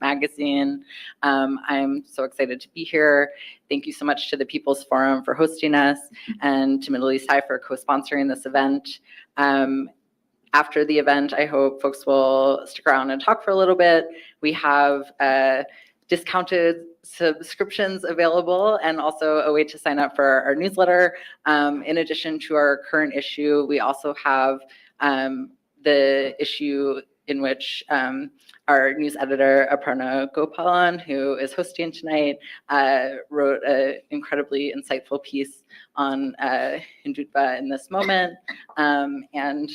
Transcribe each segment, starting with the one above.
magazine. I'm so excited to be here. Thank you so much to the People's Forum for hosting us and to Middle East High for co-sponsoring this event. After the event, I hope folks will stick around and talk for a little bit. We have discounted subscriptions available and also a way to sign up for our newsletter. In addition to our current issue, we also have the issue in which our news editor, Aparna Gopalan, who is hosting tonight, wrote an incredibly insightful piece on Hindutva in this moment. And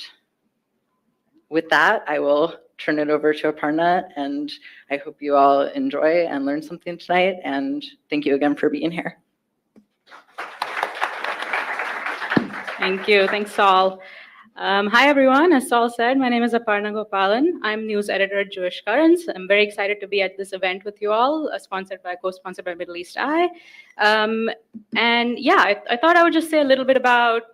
with that, I will turn it over to Aparna, and I hope you all enjoy and learn something tonight, and thank you again for being here. Thank you. Thanks, Saul. Hi, everyone. As Saul said, my name is Aparna Gopalan. I'm news editor at Jewish Currents. I'm very excited to be at this event with you all, co-sponsored by Middle East Eye. And yeah, I thought I would just say a little bit about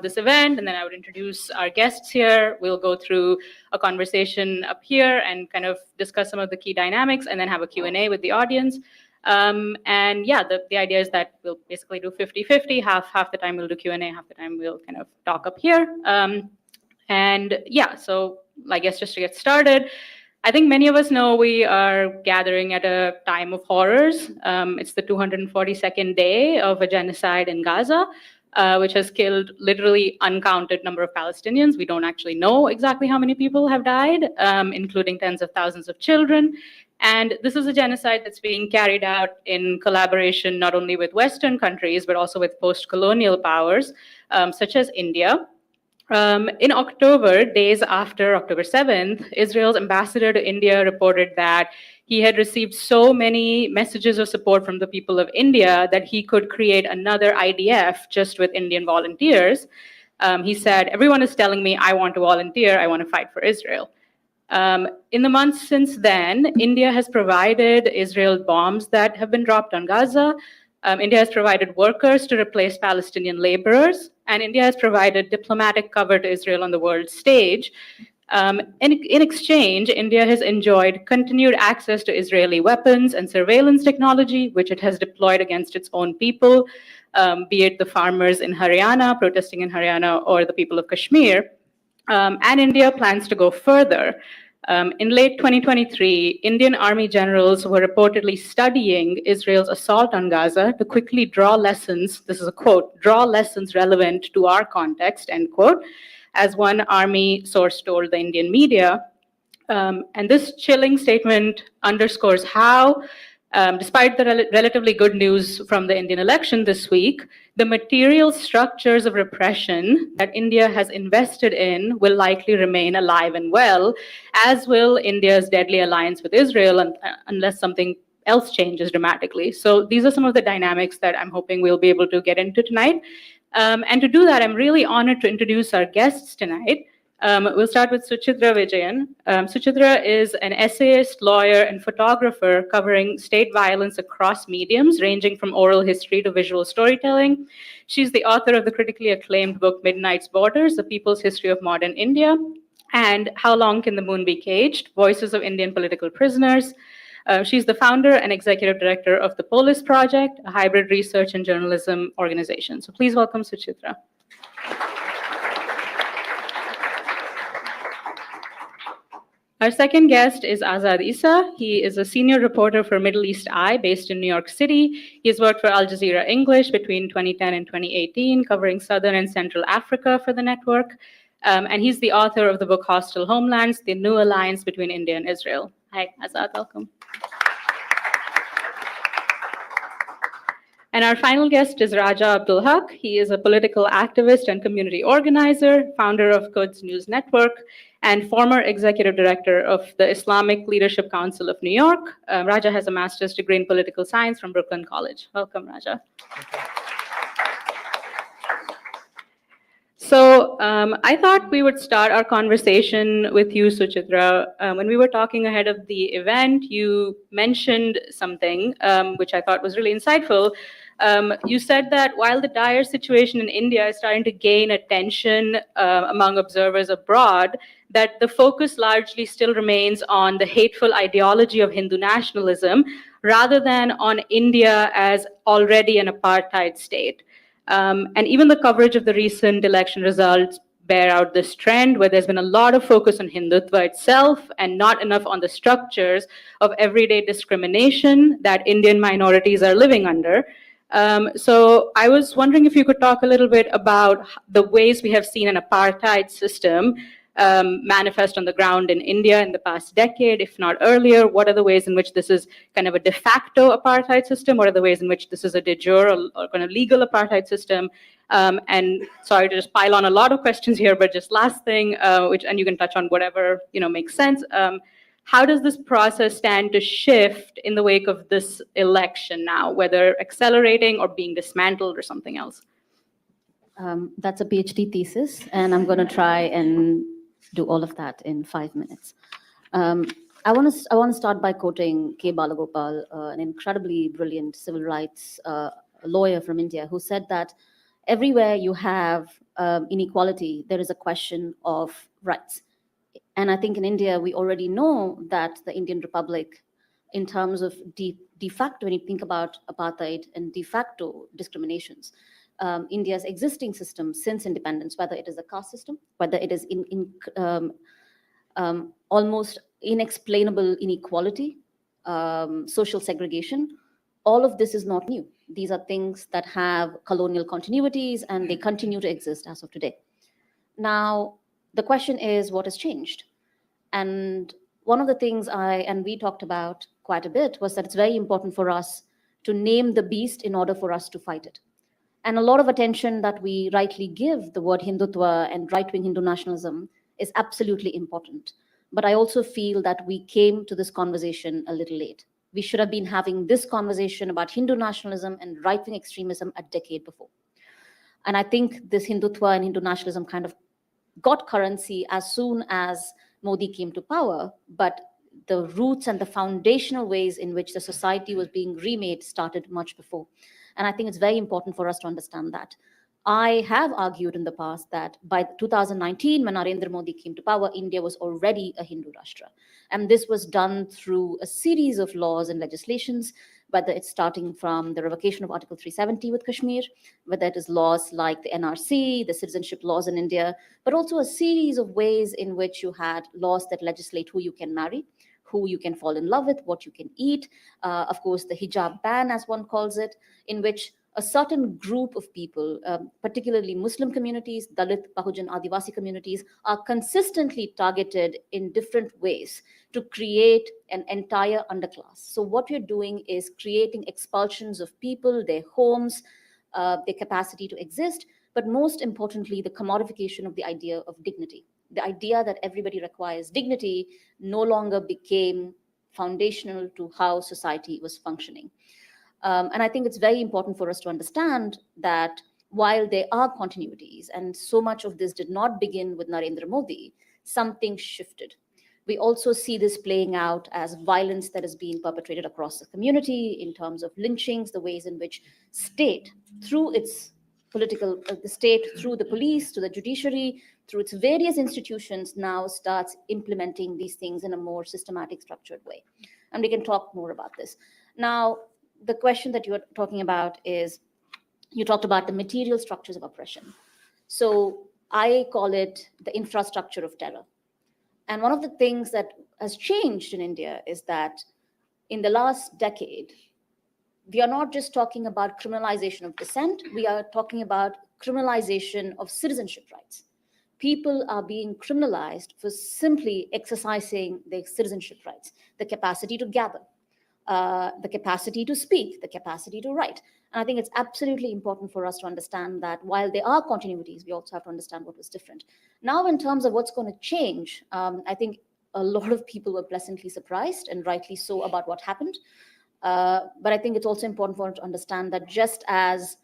this event, and then I would introduce our guests here. We'll go through a conversation up here and kind of discuss some of the key dynamics, and then have a Q&A with the audience. And yeah, the idea is that we'll basically do 50-50. Half the time we'll do Q&A, half the time we'll kind of talk up here. And yeah, so I guess just to get started, I think many of us know we are gathering at a time of horrors. It's the 242nd day of a genocide in Gaza, which has killed literally uncounted number of Palestinians. We don't actually know exactly how many people have died, including tens of thousands of children. And this is a genocide that's being carried out in collaboration not only with Western countries, but also with post-colonial powers, such as India. In October, days after October 7th, Israel's ambassador to India reported that he had received so many messages of support from the people of India that he could create another IDF just with Indian volunteers. He said, "Everyone is telling me I want to volunteer, I want to fight for Israel." In the months since then, India has provided Israel bombs that have been dropped on Gaza. India has provided workers to replace Palestinian laborers, and India has provided diplomatic cover to Israel on the world stage. In exchange, India has enjoyed continued access to Israeli weapons and surveillance technology, which it has deployed against its own people, be it the farmers in Haryana, protesting in Haryana, or the people of Kashmir. And India plans to go further. In late 2023, Indian army generals were reportedly studying Israel's assault on Gaza to quickly draw lessons, this is a quote, draw lessons relevant to our context, end quote, as one army source told the Indian media. And this chilling statement underscores how, despite the relatively good news from the Indian election this week, the material structures of repression that India has invested in will likely remain alive and well, as will India's deadly alliance with Israel, unless something else changes dramatically. So these are some of the dynamics that I'm hoping we'll be able to get into tonight. And to do that, I'm really honored to introduce our guests tonight. We'll start with Suchitra Vijayan. Suchitra is an essayist, lawyer, and photographer covering state violence across mediums, ranging from oral history to visual storytelling. She's the author of the critically acclaimed book Midnight's Borders, The People's History of Modern India, and How Long Can the Moon Be Caged? Voices of Indian Political Prisoners. She's the founder and executive director of the Polis Project, a hybrid research and journalism organization. So please welcome Suchitra. Our second guest is Azad Essa. He is a senior reporter for Middle East Eye based in New York City. He has worked for Al Jazeera English between 2010 and 2018, covering Southern and Central Africa for the network. And he's the author of the book Hostile Homelands, The New Alliance Between India and Israel. Hi, Azad, welcome. And our final guest is Raja Abdulhaq. He is a political activist and community organizer, founder of Quds News Network, and former executive director of the Islamic Leadership Council of New York. Raja has a master's degree in political science from Brooklyn College. Welcome, Raja. So I thought we would start our conversation with you, Suchitra. When we were talking ahead of the event, you mentioned something which I thought was really insightful, You said that while the dire situation in India is starting to gain attention among observers abroad, that the focus largely still remains on the hateful ideology of Hindu nationalism rather than on India as already an apartheid state. And even the coverage of the recent election results bear out this trend, where there's been a lot of focus on Hindutva itself and not enough on the structures of everyday discrimination that Indian minorities are living under. So I was wondering if you could talk a little bit about the ways we have seen an apartheid system manifest on the ground in India in the past decade, if not earlier. What are the ways in which this is kind of a de facto apartheid system? What are the ways in which this is a de jure or kind of legal apartheid system? And sorry to just pile on a lot of questions here, but just last thing, and you can touch on whatever makes sense. How does this process stand to shift in the wake of this election now, whether accelerating or being dismantled or something else? That's a PhD thesis, and I'm going to try and do all of that in 5 minutes. I want to start by quoting K. Balagopal, an incredibly brilliant civil rights lawyer from India, who said that everywhere you have inequality, there is a question of rights. And I think in India, we already know that the Indian Republic, in terms of de facto, when you think about apartheid and de facto discriminations, India's existing system since independence, whether it is a caste system, whether it is almost inexplainable inequality, social segregation, all of this is not new. These are things that have colonial continuities, and they continue to exist as of today. Now, the question is, what has changed? And one of the things we talked about quite a bit was that it's very important for us to name the beast in order for us to fight it. And a lot of attention that we rightly give the word Hindutva and right-wing Hindu nationalism is absolutely important. But I also feel that we came to this conversation a little late. We should have been having this conversation about Hindu nationalism and right-wing extremism a decade before. And I think this Hindutva and Hindu nationalism kind of got currency as soon as Modi came to power, but the roots and the foundational ways in which the society was being remade started much before. And I think it's very important for us to understand that. I have argued in the past that by 2019, when Narendra Modi came to power, India was already a Hindu Rashtra. And this was done through a series of laws and legislations, whether it's starting from the revocation of Article 370 with Kashmir, whether it is laws like the NRC, the citizenship laws in India, but also a series of ways in which you had laws that legislate who you can marry, who you can fall in love with, what you can eat, of course, the hijab ban, as one calls it, in which a certain group of people, particularly Muslim communities, Dalit, Bahujan, Adivasi communities, are consistently targeted in different ways to create an entire underclass. So what you're doing is creating expulsions of people, their homes, their capacity to exist, but most importantly, the commodification of the idea of dignity. The idea that everybody requires dignity no longer became foundational to how society was functioning. And I think it's very important for us to understand that while there are continuities, and so much of this did not begin with Narendra Modi, something shifted. We also see this playing out as violence that is being perpetrated across the community in terms of lynchings, the ways in which state, through its political, the state, through the police, to the judiciary, through its various institutions, now starts implementing these things in a more systematic, structured way. And we can talk more about this. Now, the question that you're talking about is, you talked about the material structures of oppression. So I call it the infrastructure of terror. And one of the things that has changed in India is that in the last decade, we are not just talking about criminalization of dissent, we are talking about criminalization of citizenship rights. People are being criminalized for simply exercising their citizenship rights, the capacity to gather, the capacity to speak, the capacity to write. And I think it's absolutely important for us to understand that while there are continuities, we also have to understand what was different. Now, in terms of what's going to change, I think a lot of people were pleasantly surprised, and rightly so, about what happened. But I think it's also important for us to understand that just as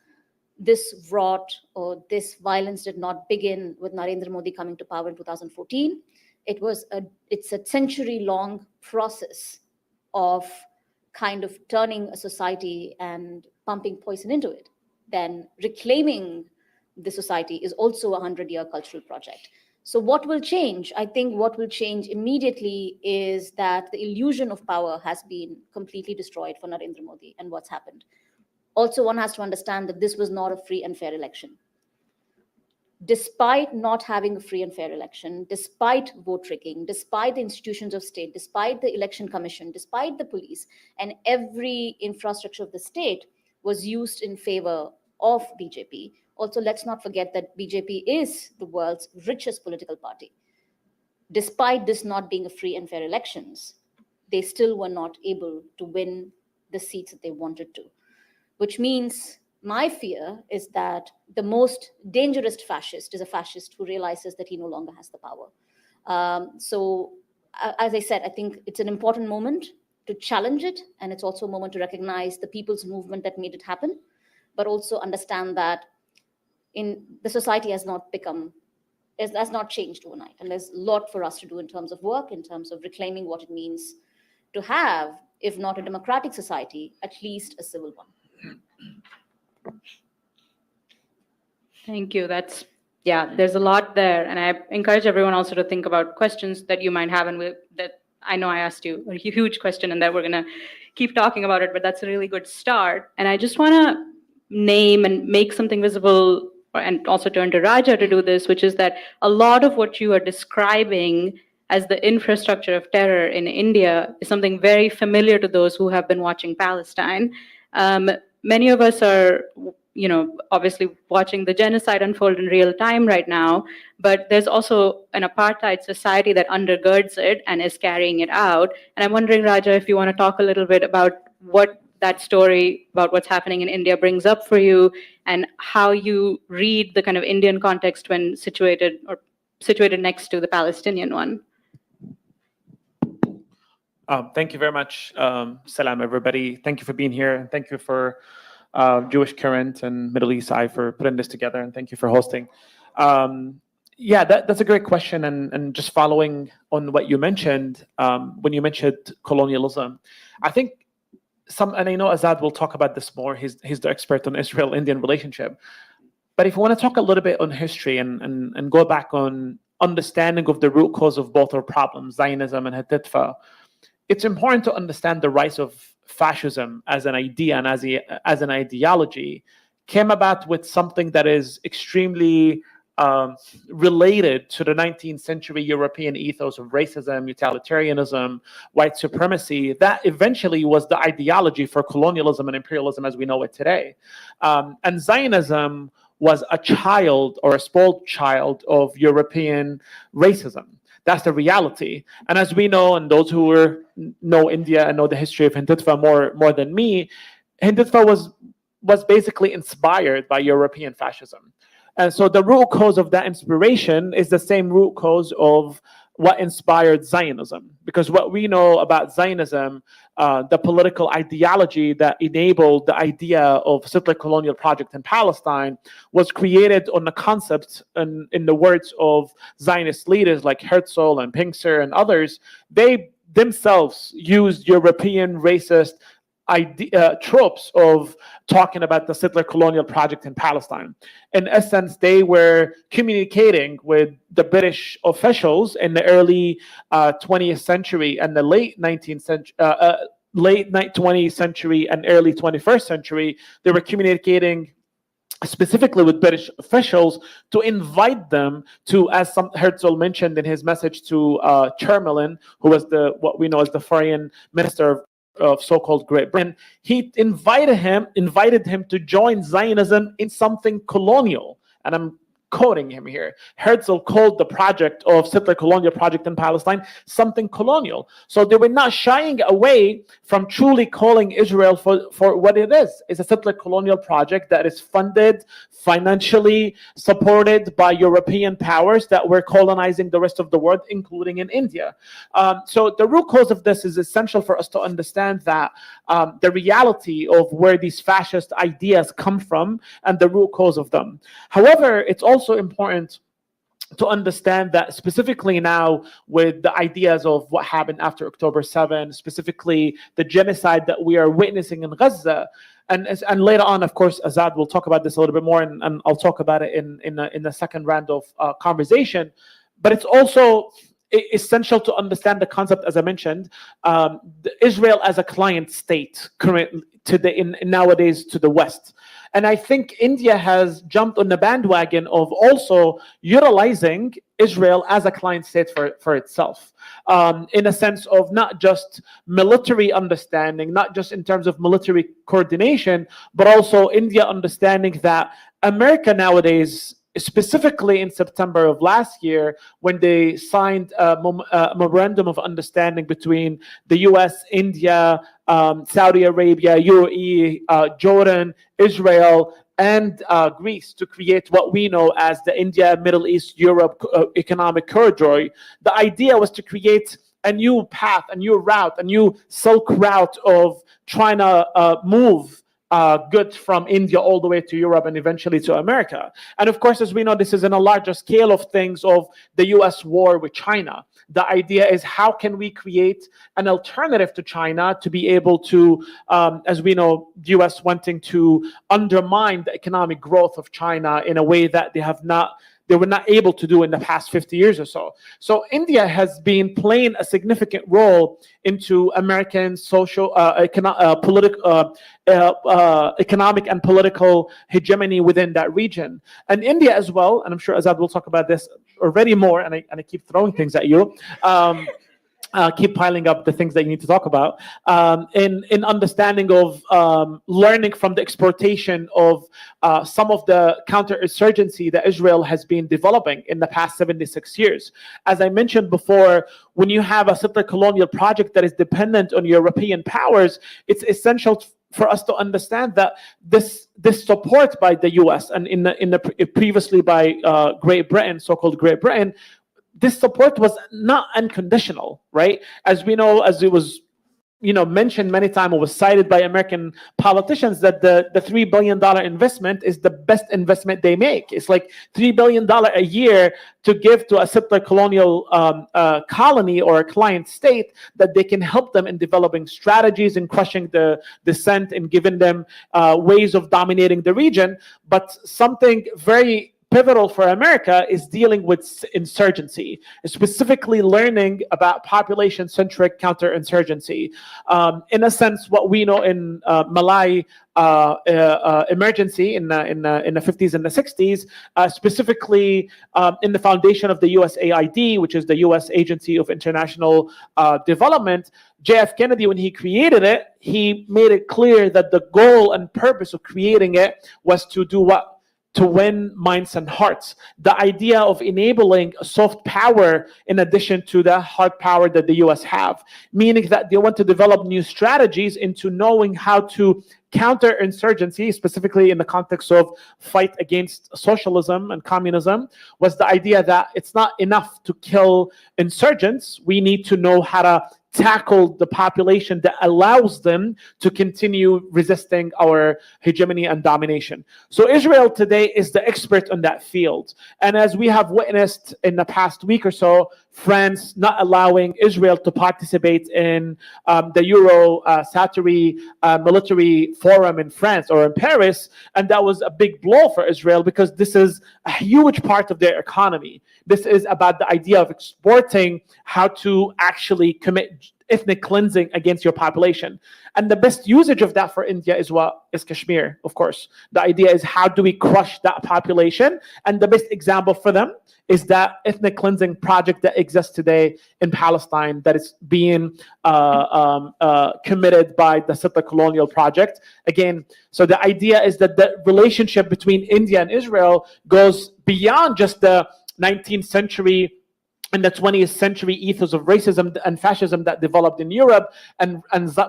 this rot or this violence did not begin with Narendra Modi coming to power in 2014, it's a century-long process of kind of turning a society and pumping poison into it, then reclaiming the society is also a 100-year cultural project. So what will change? I think what will change immediately is that the illusion of power has been completely destroyed for Narendra Modi and what's happened. Also, one has to understand that this was not a free and fair election. Despite not having a free and fair election, despite vote tricking, despite the institutions of state, despite the election commission, despite the police, and every infrastructure of the state was used in favor of BJP. Also, let's not forget that BJP is the world's richest political party. Despite this not being a free and fair elections, they still were not able to win the seats that they wanted to, which means my fear is that the most dangerous fascist is a fascist who realizes that he no longer has the power. So, as I said, I think it's an important moment to challenge it, and it's also a moment to recognize the people's movement that made it happen, but also understand that the society has not changed overnight, and there's a lot for us to do in terms of work, in terms of reclaiming what it means to have, if not a democratic society, at least a civil one. Thank you. There's a lot there. And I encourage everyone also to think about questions that you might have. And that I know I asked you a huge question and that we're going to keep talking about it, but that's a really good start. And I just want to name and make something visible, and also turn to Raja to do this, which is that a lot of what you are describing as the infrastructure of terror in India is something very familiar to those who have been watching Palestine. Many of us are, obviously watching the genocide unfold in real time right now, but there's also an apartheid society that undergirds it and is carrying it out. And I'm wondering, Raja, if you want to talk a little bit about what that story about what's happening in India brings up for you, and how you read the kind of Indian context when situated next to the Palestinian one. Thank you very much. Salam, everybody. Thank you for being here. And thank you for Jewish Current and Middle East Eye for putting this together. And thank you for hosting. That's a great question. And just following on what you mentioned, when you mentioned colonialism, I think and I know Azad will talk about this more. He's the expert on Israel-Indian relationship. But if you want to talk a little bit on history and go back on understanding of the root cause of both our problems, Zionism and Hititfa, it's important to understand the rise of fascism as an idea and as an ideology came about with something that is extremely related to the 19th century European ethos of racism, utilitarianism, white supremacy. That eventually was the ideology for colonialism and imperialism as we know it today. And Zionism was a child or a spoiled child of European racism. That's the reality. And as we know, and those who know India and know the history of Hititfa more than me, Hititfa was basically inspired by European fascism. And so the root cause of that inspiration is the same root cause of what inspired Zionism. Because what we know about Zionism, the political ideology that enabled the idea of settler colonial project in Palestine was created on the concept, in the words of Zionist leaders like Herzl and Pinker and others, they themselves used European racist tropes of talking about the settler colonial project in Palestine. In essence, they were communicating with the British officials in the early 20th century and the late 19th century, late 20th century and early 21st century. They were communicating specifically with British officials to invite them to, as Herzl mentioned in his message to Chamberlain, who was what we know as the foreign minister of so-called Great Britain, he invited him to join Zionism in something colonial. And I'm quoting him here. Herzl called the project of settler colonial project in Palestine something colonial. So they were not shying away from truly calling Israel for what it is. It's a settler colonial project that is funded, financially supported by European powers that were colonizing the rest of the world, including in India. So the root cause of this is essential for us to understand that the reality of where these fascist ideas come from and the root cause of them. However, it's also important to understand that specifically now with the ideas of what happened after October 7, specifically the genocide that we are witnessing in Gaza. And later on, of course, Azad will talk about this a little bit more, and I'll talk about it in the second round of conversation. But it's also essential to understand the concept, as I mentioned, Israel as a client state currently nowadays to the West. And I think India has jumped on the bandwagon of also utilizing Israel as a client state for itself, in a sense of not just military understanding, not just in terms of military coordination, but also India understanding that America nowadays, specifically in September of last year, when they signed a memorandum of understanding between the US, India, Saudi Arabia, UAE, Jordan, Israel, and Greece to create what we know as the India, Middle East, Europe economic corridor. The idea was to create a new path, a new route, a new Silk Route of trying to move goods from India all the way to Europe and eventually to America. And of course, as we know, this is in a larger scale of things of the US war with China. The idea is how can we create an alternative to China to be able to, as we know, the US wanting to undermine the economic growth of China in a way that they were not able to do in the past 50 years or so. So India has been playing a significant role into American social, economic and political hegemony within that region. And India as well, and I'm sure Azad will talk about this already more, and I keep throwing things at you. Keep piling up the things that you need to talk about, in understanding of learning from the exploitation of some of the counterinsurgency that Israel has been developing in the past 76 years. As I mentioned before, when you have a settler colonial project that is dependent on European powers, it's essential for us to understand that this support by the US and previously by Great Britain, so-called Great Britain, this support was not unconditional, right? As we know, as it was, mentioned many times, or was cited by American politicians, that the $3 billion investment is the best investment they make. It's like $3 billion a year to give to a settler colonial colony or a client state, that they can help them in developing strategies and crushing the dissent and giving them ways of dominating the region. But something very pivotal for America is dealing with insurgency, specifically learning about population-centric counterinsurgency. In a sense, what we know in Malay emergency in the 50s and the 60s, specifically in the foundation of the USAID, which is the U.S. Agency of International Development, J.F. Kennedy, when he created it, he made it clear that the goal and purpose of creating it was to do what? To win minds and hearts. The idea of enabling soft power in addition to the hard power that the US have, meaning that they want to develop new strategies into knowing how to counter insurgency, specifically in the context of fight against socialism and communism, was the idea that it's not enough to kill insurgents. We need to know how to tackle the population that allows them to continue resisting our hegemony and domination. So Israel today is the expert on that field. And as we have witnessed in the past week or so, France not allowing Israel to participate in the Euro-Satiri military forum in France or in Paris, and that was a big blow for Israel because this is a huge part of their economy. This is about the idea of exporting how to actually commit ethnic cleansing against your population. And the best usage of that for India is Kashmir, of course. The idea is how do we crush that population? And the best example for them is that ethnic cleansing project that exists today in Palestine that is being committed by the settler colonial project. Again, so the idea is that the relationship between India and Israel goes beyond just the 19th century and the 20th century ethos of racism and fascism that developed in Europe, and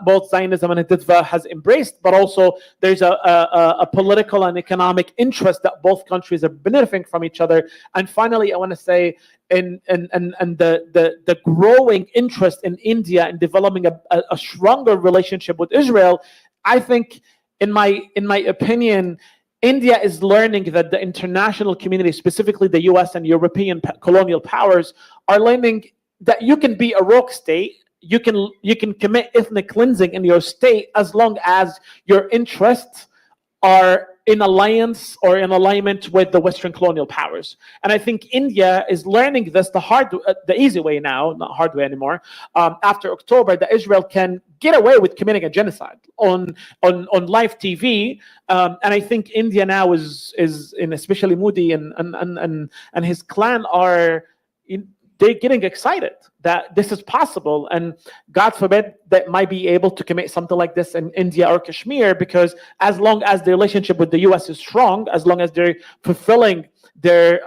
both Zionism and Hitva has embraced, but also there's a political and economic interest that both countries are benefiting from each other. And finally, I want to say, and the growing interest in India in developing a stronger relationship with Israel, I think, in my opinion, India is learning that the international community, specifically the US and European colonial powers, are learning that you can be a rogue state, you can commit ethnic cleansing in your state as long as your interests are in alliance or in alignment with the Western colonial powers. And I think India is learning this the easy way now, not hard way anymore. After October, that Israel can get away with committing a genocide on live TV. And I think India now is and especially Modi and his clan they're getting excited that this is possible, and God forbid that might be able to commit something like this in India or Kashmir, because as long as the relationship with the US is strong, as long as they're fulfilling their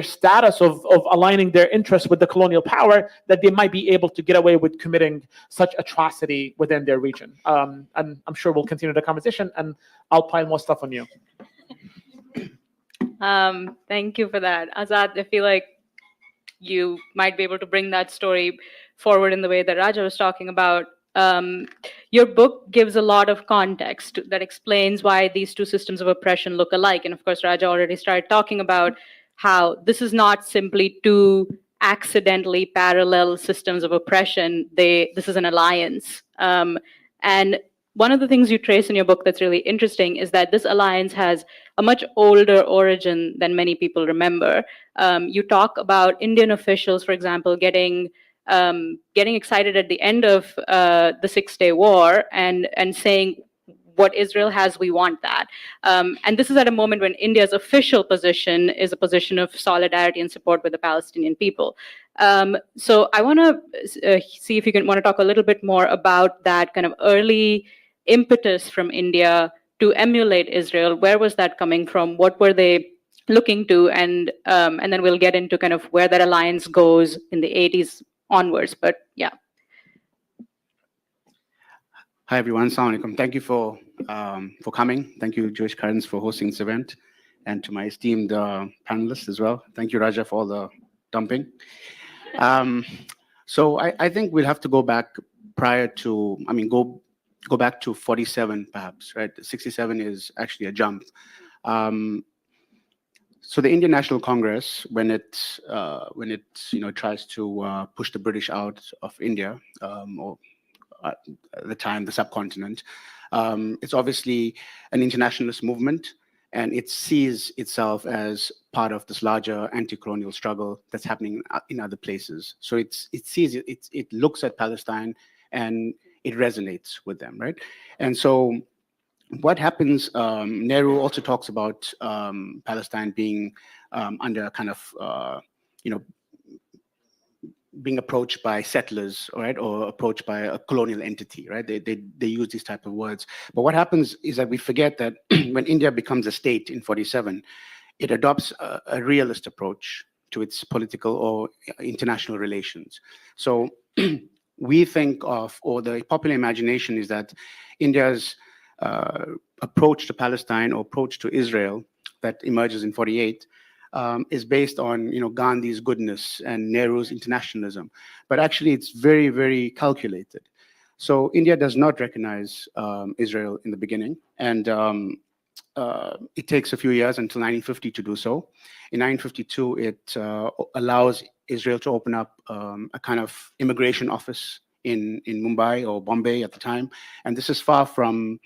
status of aligning their interests with the colonial power, that they might be able to get away with committing such atrocity within their region. And I'm sure we'll continue the conversation, and I'll pile more stuff on you. Thank you for that, Azad. I feel like you might be able to bring that story forward in the way that Raja was talking about. Your book gives a lot of context that explains why these two systems of oppression look alike. And of course, Raja already started talking about how this is not simply two accidentally parallel systems of oppression. This is an alliance. And one of the things you trace in your book that's really interesting is that this alliance has a much older origin than many people remember. You talk about Indian officials, for example, getting excited at the end of the Six-Day War and saying, what Israel has, we want that. And this is at a moment when India's official position is a position of solidarity and support with the Palestinian people. So I want to see if you want to talk a little bit more about that kind of early impetus from India to emulate Israel. Where was that coming from? What were they looking to? And then we'll get into kind of where that alliance goes in the 80s onwards. But yeah. Hi everyone, Assalamu alaikum. Thank you for coming. Thank you, Jewish Currents, for hosting this event, and to my esteemed panelists as well. Thank you, Raja, for all the dumping. So I think we'll have to go back go back to 47 perhaps, right? 67 is actually a jump. So the Indian National Congress, when it tries to push the British out of India, or at the time the subcontinent, it's obviously an internationalist movement, and it sees itself as part of this larger anti-colonial struggle that's happening in other places. So it looks at Palestine and it resonates with them, right? And so what happens, Nehru also talks about Palestine being under kind of, being approached by settlers, right, or approached by a colonial entity, right? They use these type of words. But what happens is that we forget that when India becomes a state in 47, it adopts a realist approach to its political or international relations. So we think of, or the popular imagination is that India's approach to Palestine or approach to Israel that emerges in 48 is based on Gandhi's goodness and Nehru's internationalism, but actually it's very, very calculated. So India does not recognize Israel in the beginning, and it takes a few years until 1950 to do so. In 1952, it allows Israel to open up a kind of immigration office in Mumbai or Bombay at the time, and this is far from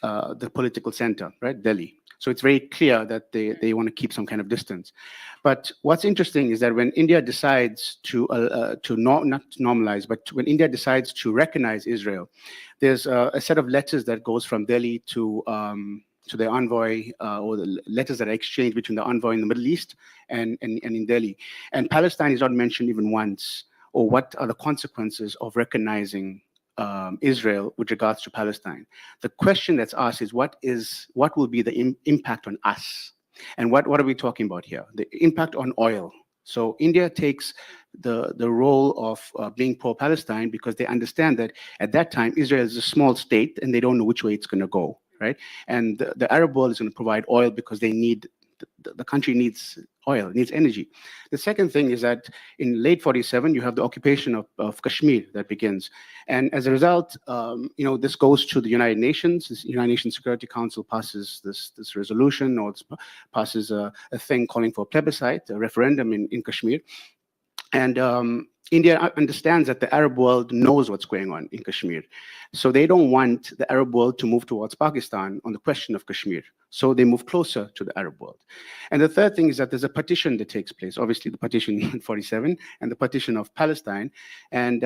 the political center, right, Delhi. So it's very clear that they want to keep some kind of distance. But what's interesting is that when India decides not normalize, but when India decides to recognize Israel, there's a set of letters that goes from Delhi to the envoy, or the letters that are exchanged between the envoy in the Middle East and in Delhi. And Palestine is not mentioned even once, or what are the consequences of recognizing Israel with regards to Palestine. The question that's asked is what will be the impact on us? And what are we talking about here? The impact on oil. So India takes the role of being pro-Palestine because they understand that at that time Israel is a small state and they don't know which way it's going to go, right? And the Arab world is going to provide oil because they need, the country needs oil, it needs energy. The second thing is that in late 47, you have the occupation of Kashmir that begins. And as a result, this goes to the United Nations. The United Nations Security Council passes this resolution, or passes a thing calling for a plebiscite, a referendum in Kashmir. And India understands that the Arab world knows what's going on in Kashmir. So they don't want the Arab world to move towards Pakistan on the question of Kashmir. So they move closer to the Arab world. And the third thing is that there's a partition that takes place, obviously the partition in 47 and the partition of Palestine. And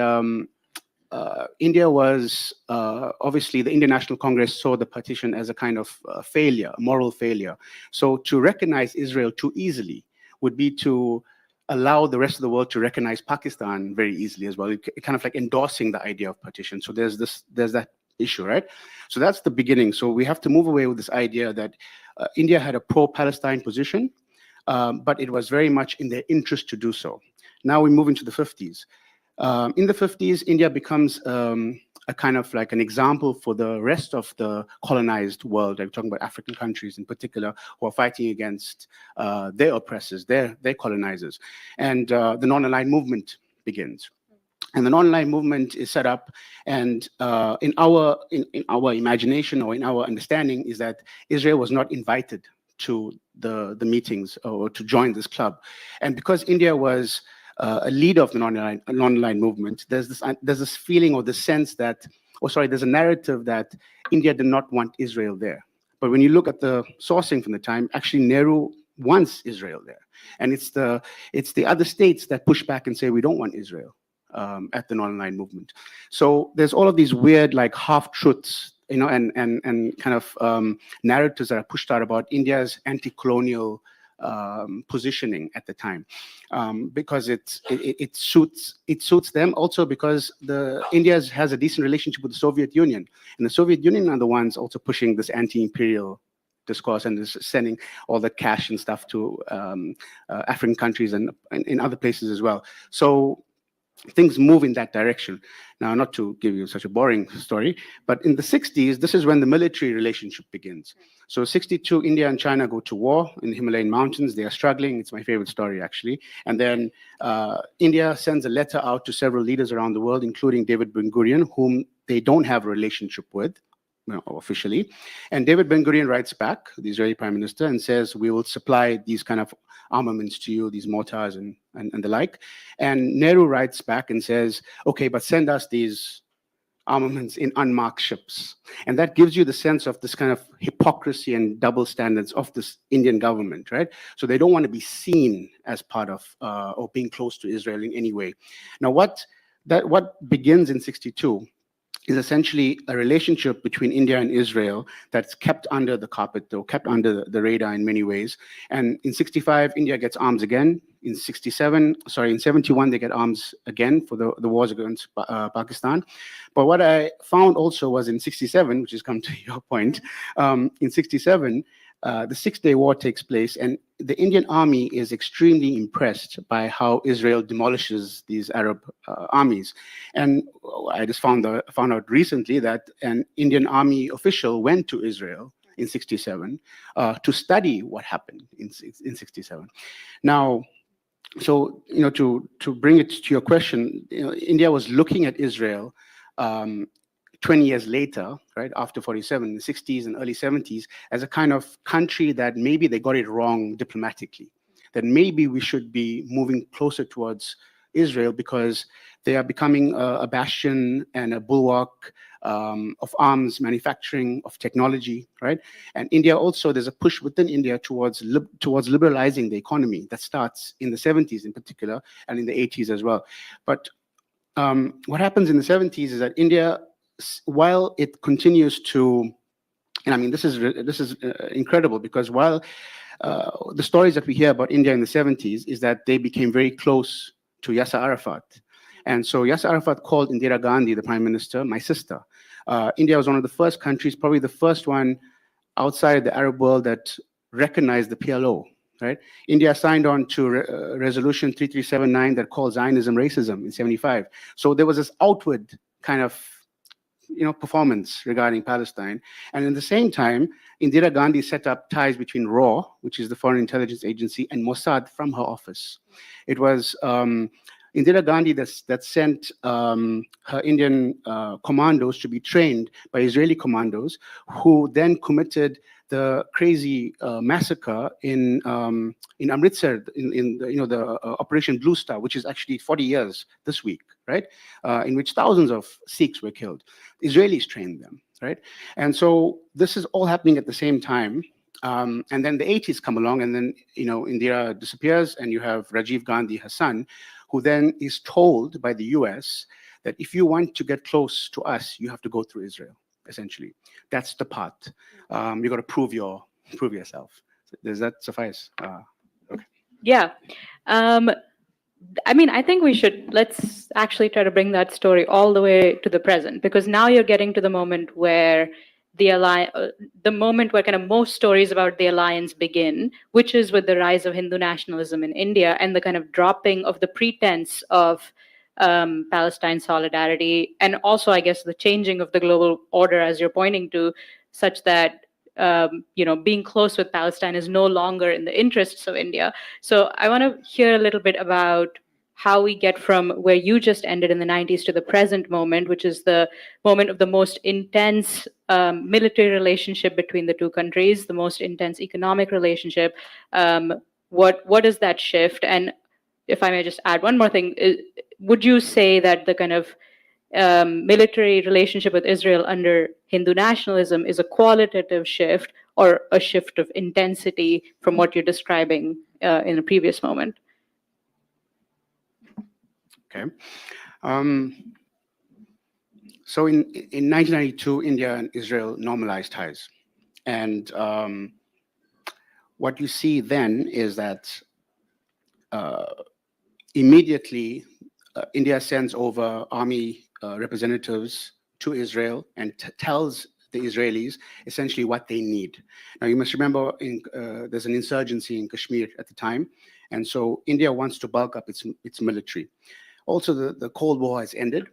India was, obviously the Indian National Congress saw the partition as a kind of failure, a moral failure. So to recognize Israel too easily would be to allow the rest of the world to recognize Pakistan very easily as well. It kind of like endorsing the idea of partition. So there's that issue, right? So that's the beginning. So we have to move away with this idea that India had a pro-Palestine position, but it was very much in their interest to do so. Now we move into the 50s. In the 50s, India becomes a kind of like an example for the rest of the colonized world. I'm talking about African countries in particular, who are fighting against their oppressors, their colonizers. And the non-aligned movement begins. And the non-aligned movement is set up, and in our imagination, or in our understanding, is that Israel was not invited to the meetings or to join this club. And because India was a leader of the non-aligned movement, there's this feeling or the sense that, there's a narrative that India did not want Israel there. But when you look at the sourcing from the time, actually Nehru wants Israel there. And it's the other states that push back and say, we don't want Israel at the non-aligned movement. So there's all of these weird, like, half-truths, and kind of narratives that are pushed out about India's anti-colonial positioning at the time, because it suits them. Also because India has a decent relationship with the Soviet Union, and the Soviet Union are the ones also pushing this anti-imperial discourse and is sending all the cash and stuff to African countries and in other places as well. So things move in that direction. Now, not to give you such a boring story, but in the 60s, this is when the military relationship begins. So 62, India and China go to war in the Himalayan mountains. They are struggling. It's my favorite story, actually. And then India sends a letter out to several leaders around the world, including David Ben-Gurion, whom they don't have a relationship with, officially. And David Ben-Gurion writes back, the Israeli prime minister, and says, we will supply these kind of armaments to you, these mortars and the like. And Nehru writes back and says, okay, but send us these armaments in unmarked ships. And that gives you the sense of this kind of hypocrisy and double standards of this Indian government, right? So they don't want to be seen as part of or being close to Israel in any way. Now, what begins in 62 is essentially a relationship between India and Israel that's kept under the carpet, or kept under the radar in many ways. And in 65, India gets arms again. In 71, they get arms again for the wars against Pakistan. But what I found also was in 67, which has come to your point, in 67, the Six-Day War takes place, and the Indian army is extremely impressed by how Israel demolishes these Arab armies. And I just found out recently that an Indian army official went to Israel in 67 to study what happened in 67. Now, so to bring it to your question, India was looking at Israel 20 years later, right, after 47, in the 60s and early 70s, as a kind of country that maybe they got it wrong diplomatically, that maybe we should be moving closer towards Israel because they are becoming a bastion and a bulwark of arms manufacturing, of technology, right? And India also, there's a push within India towards liberalizing the economy that starts in the 70s in particular, and in the 80s as well. But what happens in the 70s is that India, while it continues to, and I mean, this is incredible, because while the stories that we hear about India in the 70s is that they became very close to Yasser Arafat. And so Yasser Arafat called Indira Gandhi, the prime minister, my sister. India was one of the first countries, probably the first one outside the Arab world that recognized the PLO, right? India signed on to resolution 3379 that called Zionism racism in 75. So there was this outward kind of performance regarding Palestine. And in the same time, Indira Gandhi set up ties between RAW, which is the Foreign Intelligence Agency, and Mossad from her office. It was Indira Gandhi that sent her Indian commandos to be trained by Israeli commandos, who then committed the crazy massacre in Amritsar, in the Operation Blue Star, which is actually 40 years this week, right? In which thousands of Sikhs were killed. Israelis trained them, right? And so this is all happening at the same time. And then the 80s come along, and then Indira disappears, and you have Rajiv Gandhi, her son, who then is told by the US that if you want to get close to us, you have to go through Israel. Essentially, that's the part. You got to prove yourself. Does that suffice? Okay. Yeah. I mean, I think let's actually try to bring that story all the way to the present, because now you're getting to the moment where the moment where kind of most stories about the alliance begin, which is with the rise of Hindu nationalism in India and the kind of dropping of the pretense of Palestine solidarity, and also, I guess, the changing of the global order, as you're pointing to, such that being close with Palestine is no longer in the interests of India. So I want to hear a little bit about how we get from where you just ended in the 90s to the present moment, which is the moment of the most intense military relationship between the two countries, the most intense economic relationship. What is that shift? And if I may just add one more thing, would you say that the kind of military relationship with Israel under Hindu nationalism is a qualitative shift or a shift of intensity from what you're describing in the previous moment? Okay. So in 1992, India and Israel normalized ties. And what you see then is that immediately India sends over army representatives to Israel and tells the Israelis essentially what they need. Now, you must remember there's an insurgency in Kashmir at the time. And so India wants to bulk up its military. Also, the Cold War has ended,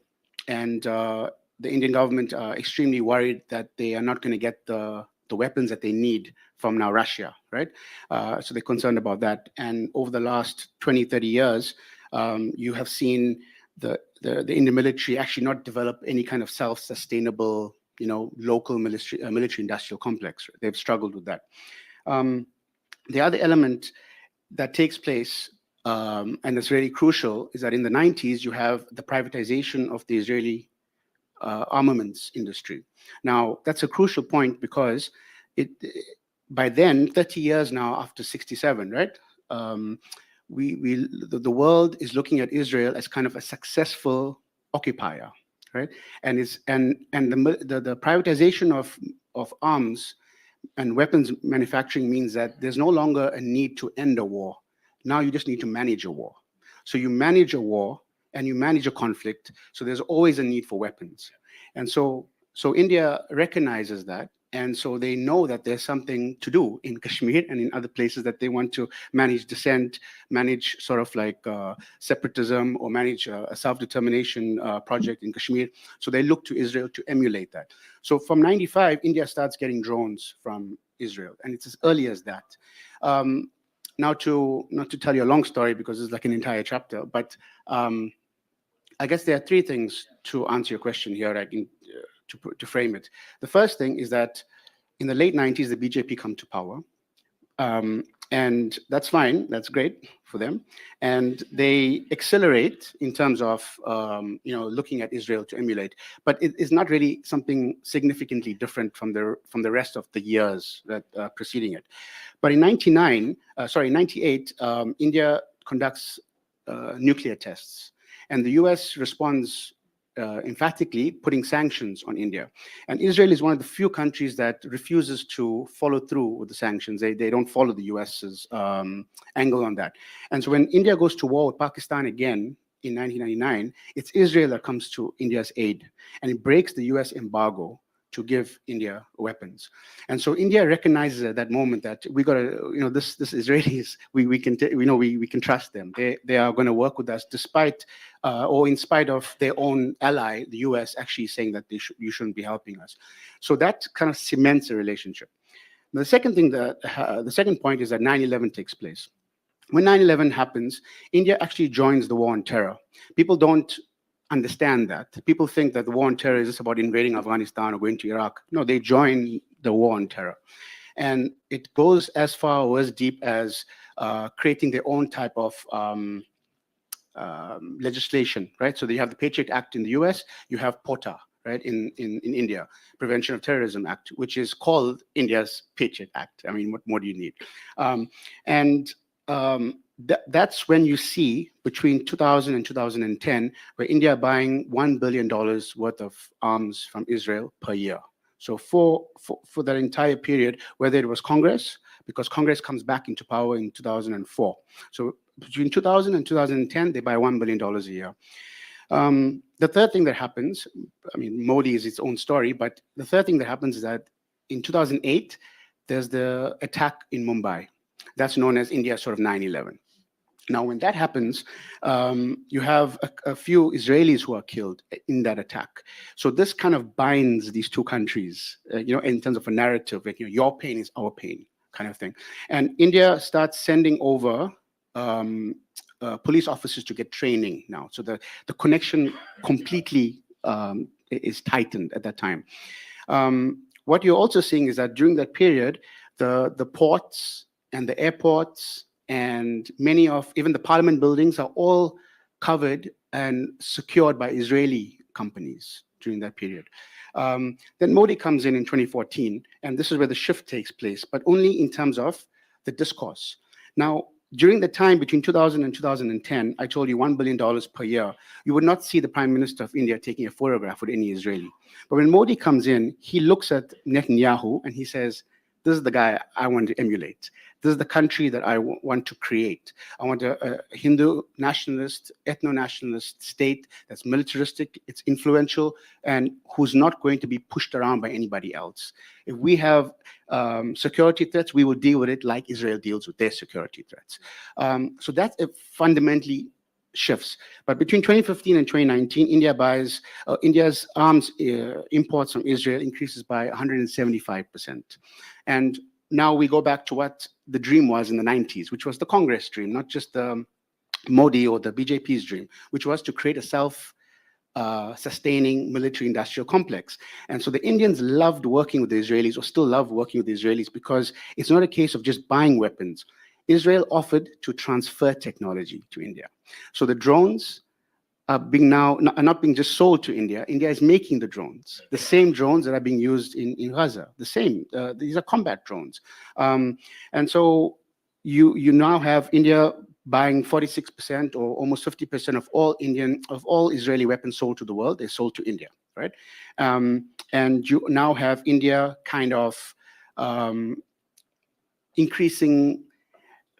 and the Indian government are extremely worried that they are not going to get the weapons that they need from now Russia, right? So they're concerned about that. And over the last 20, 30 years, you have seen the Indian military actually not develop any kind of self-sustainable, local military-industrial complex. They've struggled with that. The other element that takes place, and that's really crucial, is that in the 90s, you have the privatization of the Israeli armaments industry. Now, that's a crucial point because by then, 30 years now after 67, right? The world is looking at Israel as kind of a successful occupier, right? And the privatization of arms and weapons manufacturing means that there's no longer a need to end a war. Now you just need to manage a war. So you manage a war and you manage a conflict. So there's always a need for weapons. And so India recognizes that. And so they know that there's something to do in Kashmir and in other places that they want to manage dissent, manage sort of like separatism, or manage a self-determination project in Kashmir. So they look to Israel to emulate that. So from 95, India starts getting drones from Israel, and it's as early as that. Now, not to tell you a long story because it's like an entire chapter, but I guess there are three things to answer your question here. To frame it. The first thing is that in the late 90s, the BJP come to power. And that's fine. That's great for them. And they accelerate in terms of, looking at Israel to emulate. But it is not really something significantly different from the rest of the years that preceding it. But in 98, India conducts nuclear tests. And the US responds emphatically, putting sanctions on India. And Israel is one of the few countries that refuses to follow through with the sanctions. They don't follow the US's angle on that. And so when India goes to war with Pakistan again in 1999, it's Israel that comes to India's aid. And it breaks the US embargo to give India weapons. And so India recognizes at that moment that we got to, this Israelis, we can trust them. They are going to work with us despite or in spite of their own ally, the US, actually saying that you shouldn't be helping us. So that kind of cements a relationship. The second thing the second point is that 9/11 takes place. When 9/11 happens, India actually joins the war on terror. People don't understand that. People think that the war on terror is just about invading Afghanistan or going to Iraq. No, they join the war on terror. And it goes as far or as deep as creating their own type of legislation, right? So you have the Patriot Act in the US, you have POTA, right, in India, Prevention of Terrorism Act, which is called India's Patriot Act. I mean, what more do you need? That's when you see between 2000 and 2010, where India buying $1 billion worth of arms from Israel per year. So for that entire period, whether it was Congress, because Congress comes back into power in 2004. So between 2000 and 2010, they buy $1 billion a year. The third thing that happens, I mean, Modi is its own story, but the third thing that happens is that in 2008, there's the attack in Mumbai. That's known as India's sort of 9/11. Now, when that happens, you have a few Israelis who are killed in that attack. So this kind of binds these two countries, in terms of a narrative, like, your pain is our pain kind of thing. And India starts sending over police officers to get training now. So the connection completely is tightened at that time. What you're also seeing is that during that period, the ports and the airports and many of even the parliament buildings are all covered and secured by Israeli companies during that period. Then Modi comes in 2014, and this is where the shift takes place, but only in terms of the discourse. Now, during the time between 2000 and 2010, I told you $1 billion per year, you would not see the Prime Minister of India taking a photograph with any Israeli. But when Modi comes in, he looks at Netanyahu and he says, this is the guy I want to emulate. This is the country that I want to create. I want a Hindu nationalist, ethno-nationalist state that's militaristic, it's influential, and who's not going to be pushed around by anybody else. If we have security threats, we will deal with it like Israel deals with their security threats. So that fundamentally shifts. But between 2015 and 2019, India's arms imports from Israel increases by 175%. And now we go back to what the dream was in the 90s, which was the Congress dream, not just the Modi or the BJP's dream, which was to create a self-sustaining military-industrial complex. And so the Indians loved working with the Israelis, or still love working with the Israelis, because it's not a case of just buying weapons. Israel offered to transfer technology to India. So the drones are not being just sold to India. India is making the drones, the same drones that are being used in Gaza, the same. These are combat drones. And so you now have India buying 46% or almost 50% of all Israeli weapons sold to the world. They're sold to India, right? And you now have India kind of increasing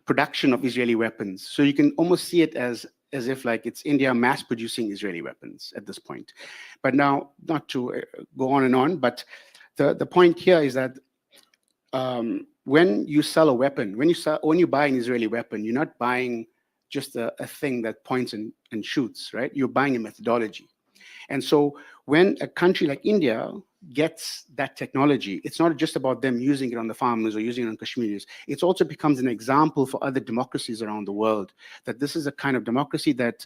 production of Israeli weapons. So you can almost see it as if like it's India mass producing Israeli weapons at this point. But now, not to go on and on, but the point here is that when you sell a weapon, when you buy an Israeli weapon, you're not buying just a thing that points and shoots, right? You're buying a methodology. And so when a country like India gets that technology, it's not just about them using it on the farmers or using it on Kashmiris. It also becomes an example for other democracies around the world that this is a kind of democracy that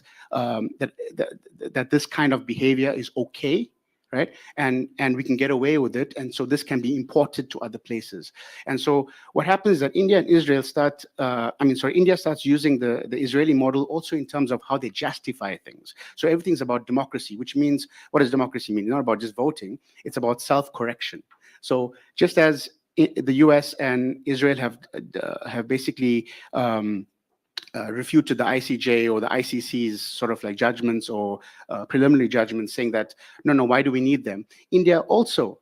this kind of behavior is okay, right? And we can get away with it. And so this can be imported to other places. And so what happens is that India and Israel India starts using the Israeli model also in terms of how they justify things. So everything's about democracy, which means, what does democracy mean? It's not about just voting, it's about self-correction. So just as the US and Israel have basically refuted the ICJ or the ICC's sort of like judgments or preliminary judgments saying that, no, why do we need them? India also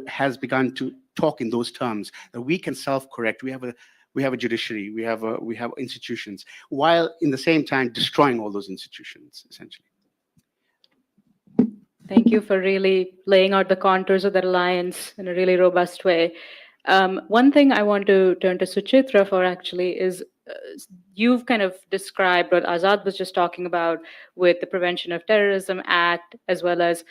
has begun to talk in those terms, that we can self-correct. We have a judiciary, we have institutions, while in the same time destroying all those institutions, essentially. Thank you for really laying out the contours of that alliance in a really robust way. One thing I want to turn to Suchitra for actually is you've kind of described what Azad was just talking about with the Prevention of Terrorism Act, as well as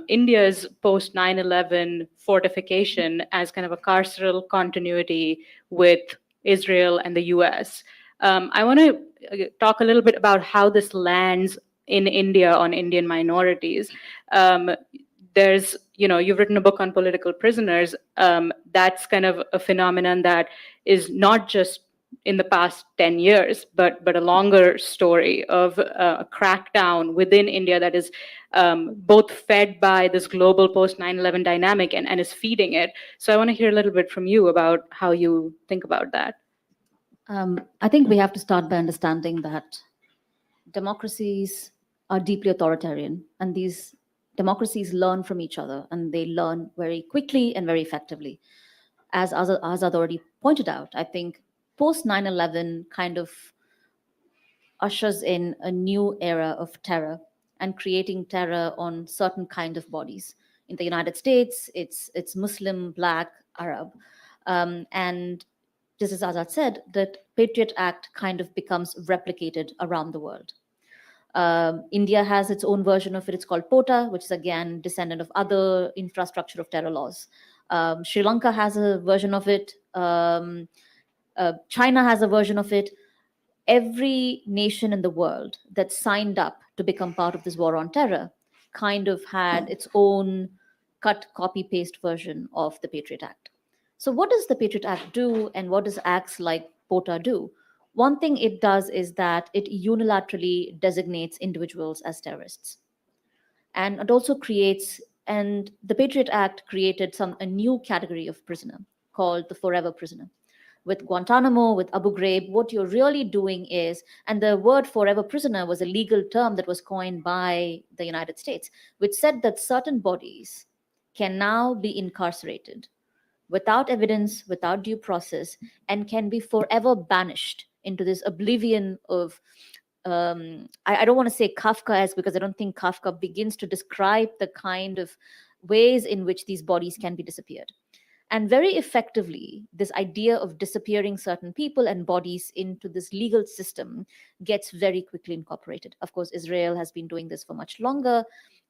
India's post 9/11 fortification as kind of a carceral continuity with Israel and the US. I want to talk a little bit about how this lands in India on Indian minorities. There's, you've written a book on political prisoners. That's kind of a phenomenon that is not just in the past 10 years, but a longer story of a crackdown within India that is both fed by this global post 9/11 dynamic and is feeding it. So I want to hear a little bit from you about how you think about that. I think we have to start by understanding that democracies are deeply authoritarian, and these democracies learn from each other, and they learn very quickly and very effectively. As Azad already pointed out, I think post 9/11 kind of ushers in a new era of terror and creating terror on certain kind of bodies. In the United States, it's Muslim, Black, Arab. And just as Azad said, that Patriot Act kind of becomes replicated around the world. India has its own version of it. It's called POTA, which is again descendant of other infrastructure of terror laws. Sri Lanka has a version of it. China has a version of it. Every nation in the world that signed up to become part of this war on terror kind of had its own cut, copy, paste version of the Patriot Act. So what does the Patriot Act do, and what does acts like POTA do? One thing it does is that it unilaterally designates individuals as terrorists. And it also creates, and the Patriot Act created a new category of prisoner called the forever prisoner. With Guantanamo, with Abu Ghraib, what you're really doing is, and the word forever prisoner was a legal term that was coined by the United States, which said that certain bodies can now be incarcerated without evidence, without due process, and can be forever banished into this oblivion of, I don't want to say Kafkaesque, because I don't think Kafka begins to describe the kind of ways in which these bodies can be disappeared. And very effectively, this idea of disappearing certain people and bodies into this legal system gets very quickly incorporated. Of course, Israel has been doing this for much longer.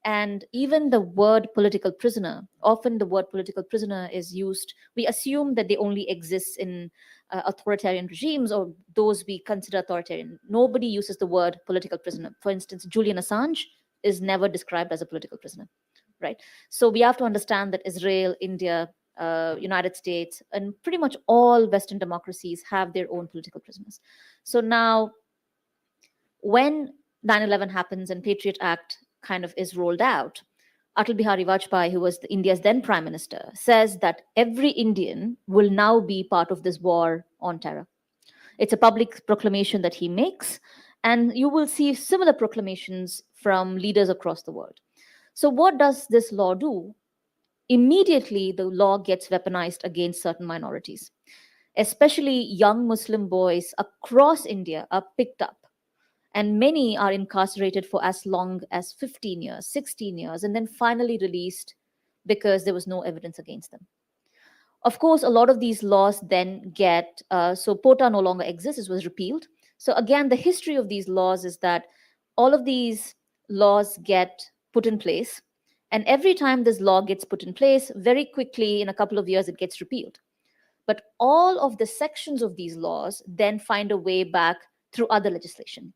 And even the word political prisoner, often the word political prisoner is used. We assume that they only exist in authoritarian regimes or those we consider authoritarian. Nobody uses the word political prisoner. For instance, Julian Assange is never described as a political prisoner, right? So we have to understand that Israel, India, United States, and pretty much all Western democracies have their own political prisoners. So now, when 9/11 happens and Patriot Act kind of is rolled out, Atal Bihari Vajpayee, who was India's then prime minister, says that every Indian will now be part of this war on terror. It's a public proclamation that he makes, and you will see similar proclamations from leaders across the world. So what does this law do? Immediately, the law gets weaponized against certain minorities. Especially young Muslim boys across India are picked up, and many are incarcerated for as long as 15 years, 16 years, and then finally released because there was no evidence against them. Of course, a lot of these laws then get, so POTA no longer exists, it was repealed. So again, the history of these laws is that all of these laws get put in place. And every time this law gets put in place, very quickly, in a couple of years, it gets repealed. But all of the sections of these laws then find a way back through other legislation.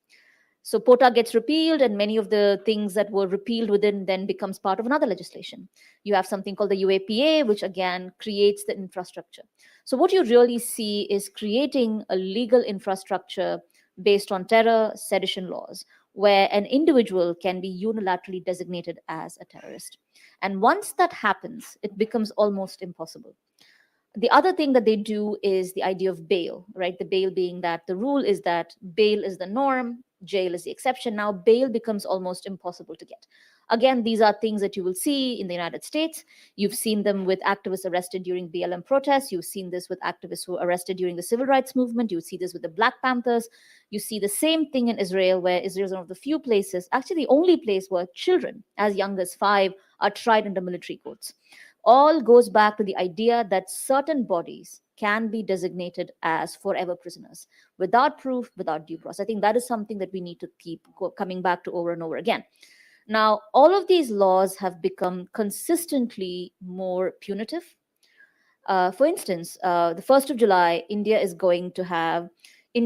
So POTA gets repealed, and many of the things that were repealed within then becomes part of another legislation. You have something called the UAPA, which again creates the infrastructure. So what you really see is creating a legal infrastructure based on terror, sedition laws, where an individual can be unilaterally designated as a terrorist. And once that happens, it becomes almost impossible. The other thing that they do is the idea of bail, right? The bail being that the rule is that bail is the norm, jail is the exception. Now bail becomes almost impossible to get. Again, these are things that you will see in the United States. You've seen them with activists arrested during BLM protests. You've seen this with activists who were arrested during the civil rights movement. You see this with the Black Panthers. You see the same thing in Israel, where Israel is one of the few places, actually the only place, where children as young as 5 are tried under military courts. all goes back to the idea that certain bodies can be designated as forever prisoners without proof, without due process. I think that is something that we need to keep coming back to over and over again. Now, all of these laws have become consistently more punitive. For instance, the 1st of July, India is going to have, the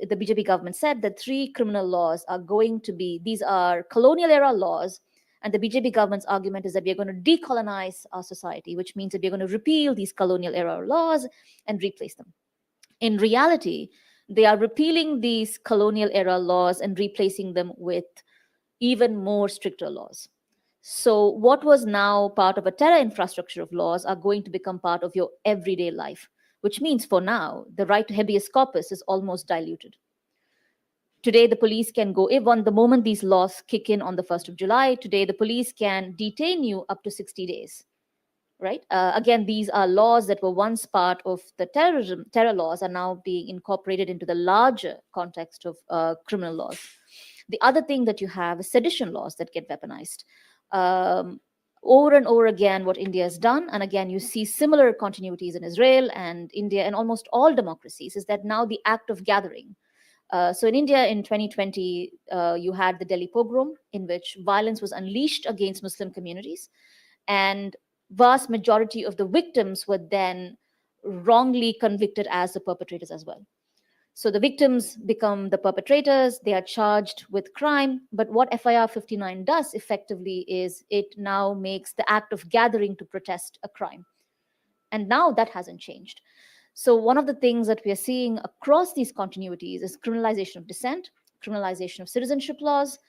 BJP government said that 3 criminal laws are going to be, these are colonial era laws. And the BJP government's argument is that we are going to decolonize our society, which means that we're going to repeal these colonial era laws and replace them. In reality, they are repealing these colonial era laws and replacing them with even more stricter laws. So what was now part of a terror infrastructure of laws are going to become part of your everyday life, which means for now, the right to habeas corpus is almost diluted. Today, the police can go, if on the moment these laws kick in on the 1st of July, today the police can detain you up to 60 days, right? Again, these are laws that were once part of the terror laws are now being incorporated into the larger context of criminal laws. The other thing that you have is sedition laws that get weaponized. Over and over again, what India has done, and again, you see similar continuities in Israel and India and almost all democracies, is that now the act of gathering. So in India in 2020, you had the Delhi pogrom, in which violence was unleashed against Muslim communities, and vast majority of the victims were then wrongly convicted as the perpetrators as well. So the victims become the perpetrators, they are charged with crime, but what FIR 59 does effectively is it now makes the act of gathering to protest a crime. And now that hasn't changed. So one of the things that we are seeing across these continuities is criminalization of dissent, criminalization of citizenship laws.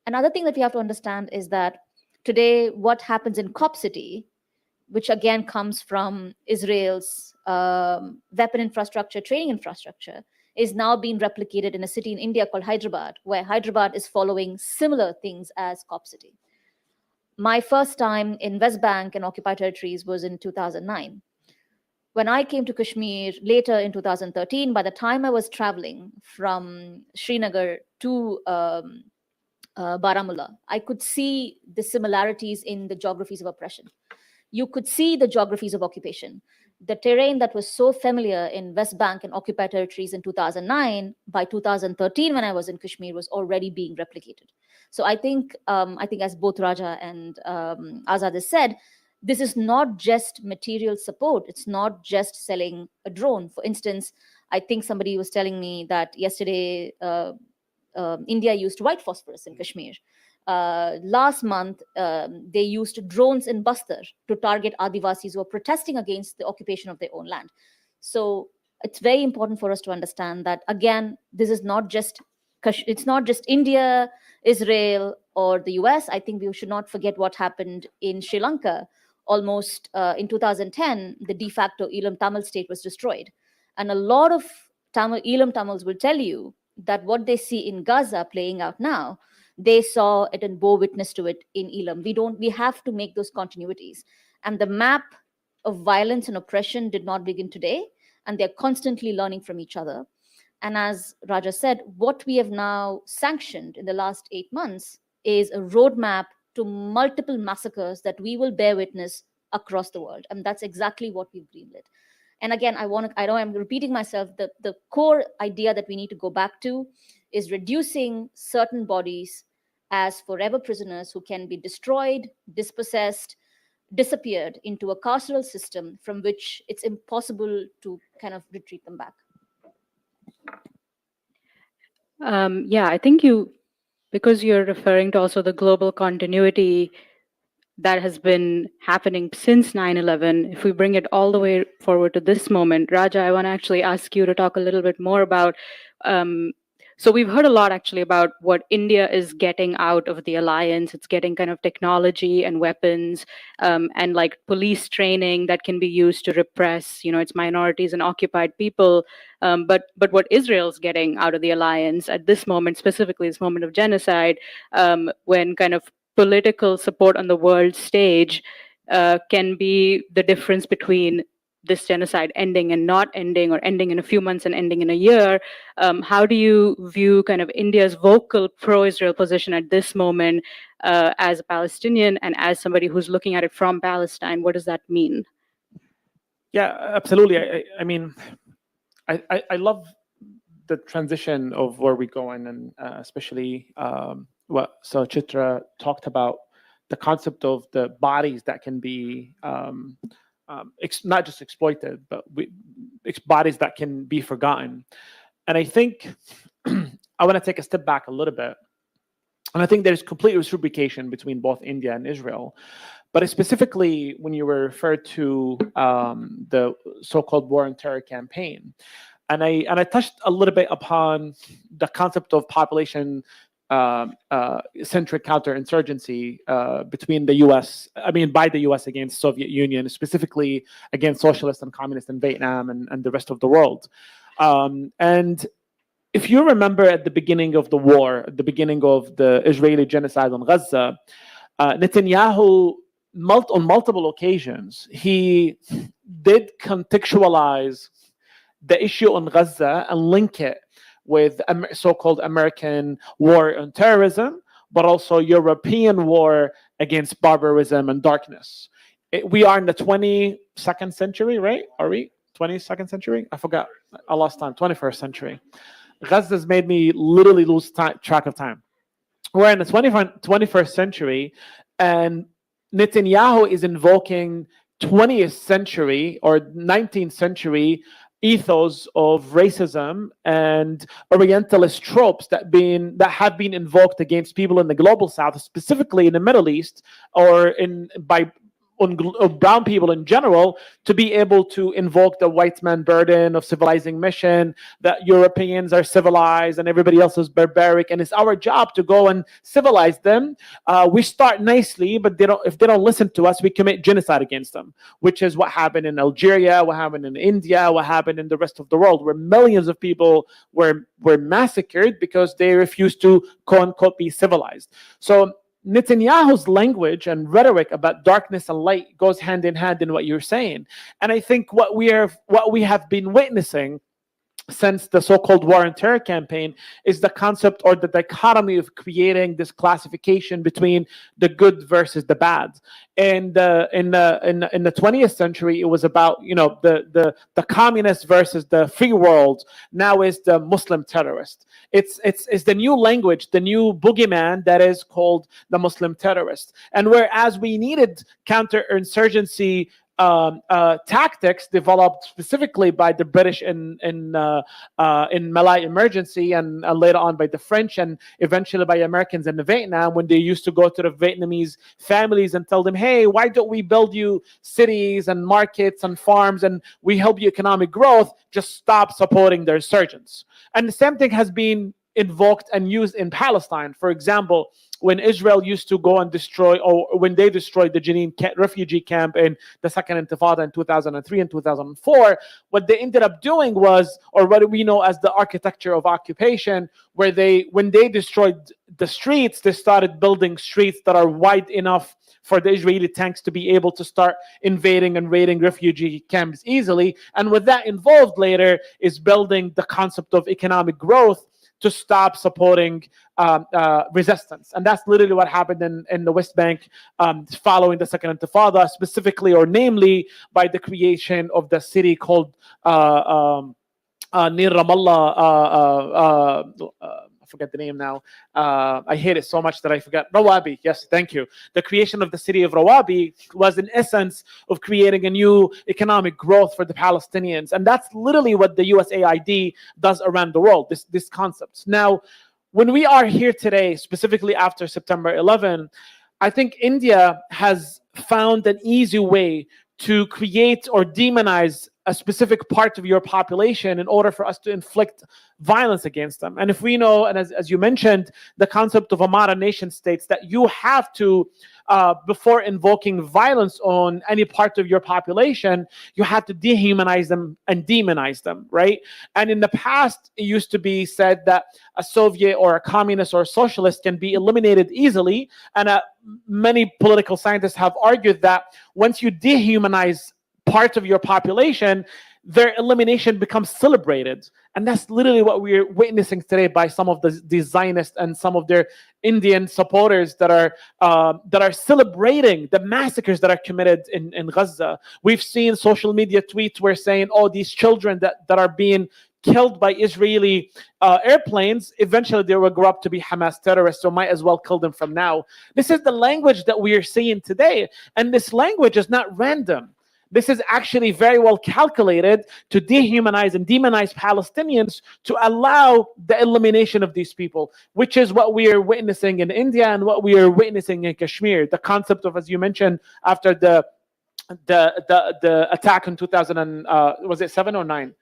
Another thing that we have to understand is that today what happens in Cop City, which again comes from Israel's weapon infrastructure, training infrastructure, is now being replicated in a city in India called Hyderabad, where Hyderabad is following similar things as Cop City. My first time in West Bank and occupied territories was in 2009. When I came to Kashmir later in 2013, by the time I was traveling from Srinagar to Baramulla, I could see the similarities in the geographies of oppression. You could see the geographies of occupation. The terrain that was so familiar in West Bank and occupied territories in 2009, by 2013, when I was in Kashmir, was already being replicated. So I think as both Raja and Azad has said, this is not just material support. It's not just selling a drone. For instance, I think somebody was telling me that yesterday India used white phosphorus in Kashmir. Last month, they used drones in Bastar to target Adivasis who are protesting against the occupation of their own land. So it's very important for us to understand that, again, this is not just, it's not just India, Israel, or the US. I think we should not forget what happened in Sri Lanka. Almost in 2010, the de facto Elam Tamil state was destroyed. And a lot of Elam Tamils will tell you that what they see in Gaza playing out now, they saw it and bore witness to it in Elam. We have to make those continuities. And the map of violence and oppression did not begin today, and they're constantly learning from each other. And as Raja said, what we have now sanctioned in the last 8 months is a roadmap to multiple massacres that we will bear witness across the world. And that's exactly what we've greenlit. And again, I know I'm repeating myself, the core idea that we need to go back to is reducing certain bodies as forever prisoners who can be destroyed, dispossessed, disappeared into a carceral system from which it's impossible to kind of retreat them back. Yeah, I think because you're referring to also the global continuity that has been happening since 9/11, if we bring it all the way forward to this moment, Raja, I want to actually ask you to talk a little bit more about, so we've heard a lot actually about what India is getting out of the alliance. It's getting kind of technology and weapons and like police training that can be used to repress, its minorities and occupied people. But what Israel's getting out of the alliance at this moment, specifically this moment of genocide, when kind of political support on the world stage can be the difference between this genocide ending and not ending, or ending in a few months and ending in a year. How do you view kind of India's vocal pro-Israel position at this moment as a Palestinian and as somebody who's looking at it from Palestine? What does that mean? Yeah, absolutely. I mean, I love the transition of where we're going, and especially what Suchitra talked about, the concept of the bodies that can be not just exploited, but bodies that can be forgotten. And I think I want to take a step back a little bit. And I think there's complete reciprocation between both India and Israel. But specifically, when you were referred to the so-called war on terror campaign, and I touched a little bit upon the concept of population centric counterinsurgency between the U.S. by the U.S. against Soviet Union, specifically against socialists and communists in Vietnam and the rest of the world. And if you remember at the beginning of the war, at the beginning of the Israeli genocide on Gaza, Netanyahu, on multiple occasions, he did contextualize the issue on Gaza and link it with so-called American war on terrorism, but also European war against barbarism and darkness. We are in the 22nd century, right? Are we? 22nd century? I forgot. I lost time. 21st century. Gaza's made me literally lose track of time. We're in the 21st century, and Netanyahu is invoking 20th century or 19th century ethos of racism and Orientalist tropes that have been invoked against people in the global South, specifically in the Middle East, or by brown people in general, to be able to invoke the white man burden of civilizing mission, that Europeans are civilized and everybody else is barbaric, and it's our job to go and civilize them. We start nicely, but if they don't listen to us, we commit genocide against them, which is what happened in Algeria, what happened in India, what happened in the rest of the world, where millions of people were massacred because they refused to, quote unquote, be civilized. So Netanyahu's language and rhetoric about darkness and light goes hand in hand in what you're saying. And I think what we have been witnessing since the so-called war on terror campaign is the concept or the dichotomy of creating this classification between the good versus the bad. And in the 20th century, it was about the communist versus the free world. Now is the Muslim terrorist. It's the new language, the new boogeyman that is called the Muslim terrorist. And whereas we needed counterinsurgency tactics developed specifically by the British in Malay Emergency, and later on by the French, and eventually by Americans in Vietnam, when they used to go to the Vietnamese families and tell them, hey, why don't we build you cities and markets and farms and we help you economic growth, just stop supporting their insurgents. And the same thing has been invoked and used in Palestine. For example, when Israel used to go and destroy, or when they destroyed the Jenin refugee camp in the Second Intifada in 2003 and 2004, what they ended up doing was, or what we know as the architecture of occupation, where when they destroyed the streets, they started building streets that are wide enough for the Israeli tanks to be able to start invading and raiding refugee camps easily. And what that involved later is building the concept of economic growth to stop supporting resistance. And that's literally what happened in the West Bank following the Second Intifada, specifically or namely by the creation of the city called near Ramallah, I forget the name now. I hate it so much that I forgot. Rawabi, yes, thank you. The creation of the city of Rawabi was in essence of creating a new economic growth for the Palestinians. And that's literally what the USAID does around the world, this concept. Now, when we are here today, specifically after September 11, I think India has found an easy way to create or demonize a specific part of your population in order for us to inflict violence against them. And if we know, and as you mentioned, the concept of a modern nation states that you have to, before invoking violence on any part of your population, you have to dehumanize them and demonize them, right? And in the past, it used to be said that a Soviet or a communist or a socialist can be eliminated easily. And many political scientists have argued that once you dehumanize part of your population, their elimination becomes celebrated. And that's literally what we're witnessing today by some of the Zionists and some of their Indian supporters that are celebrating the massacres that are committed in Gaza. We've seen social media tweets where saying, oh, these children that are being killed by Israeli airplanes, eventually they will grow up to be Hamas terrorists, so might as well kill them from now. This is the language that we are seeing today. And this language is not random. This is actually very well calculated to dehumanize and demonize Palestinians to allow the elimination of these people, which is what we are witnessing in India and what we are witnessing in Kashmir. The concept of, as you mentioned, after the attack in 2000 was it 7 or 9?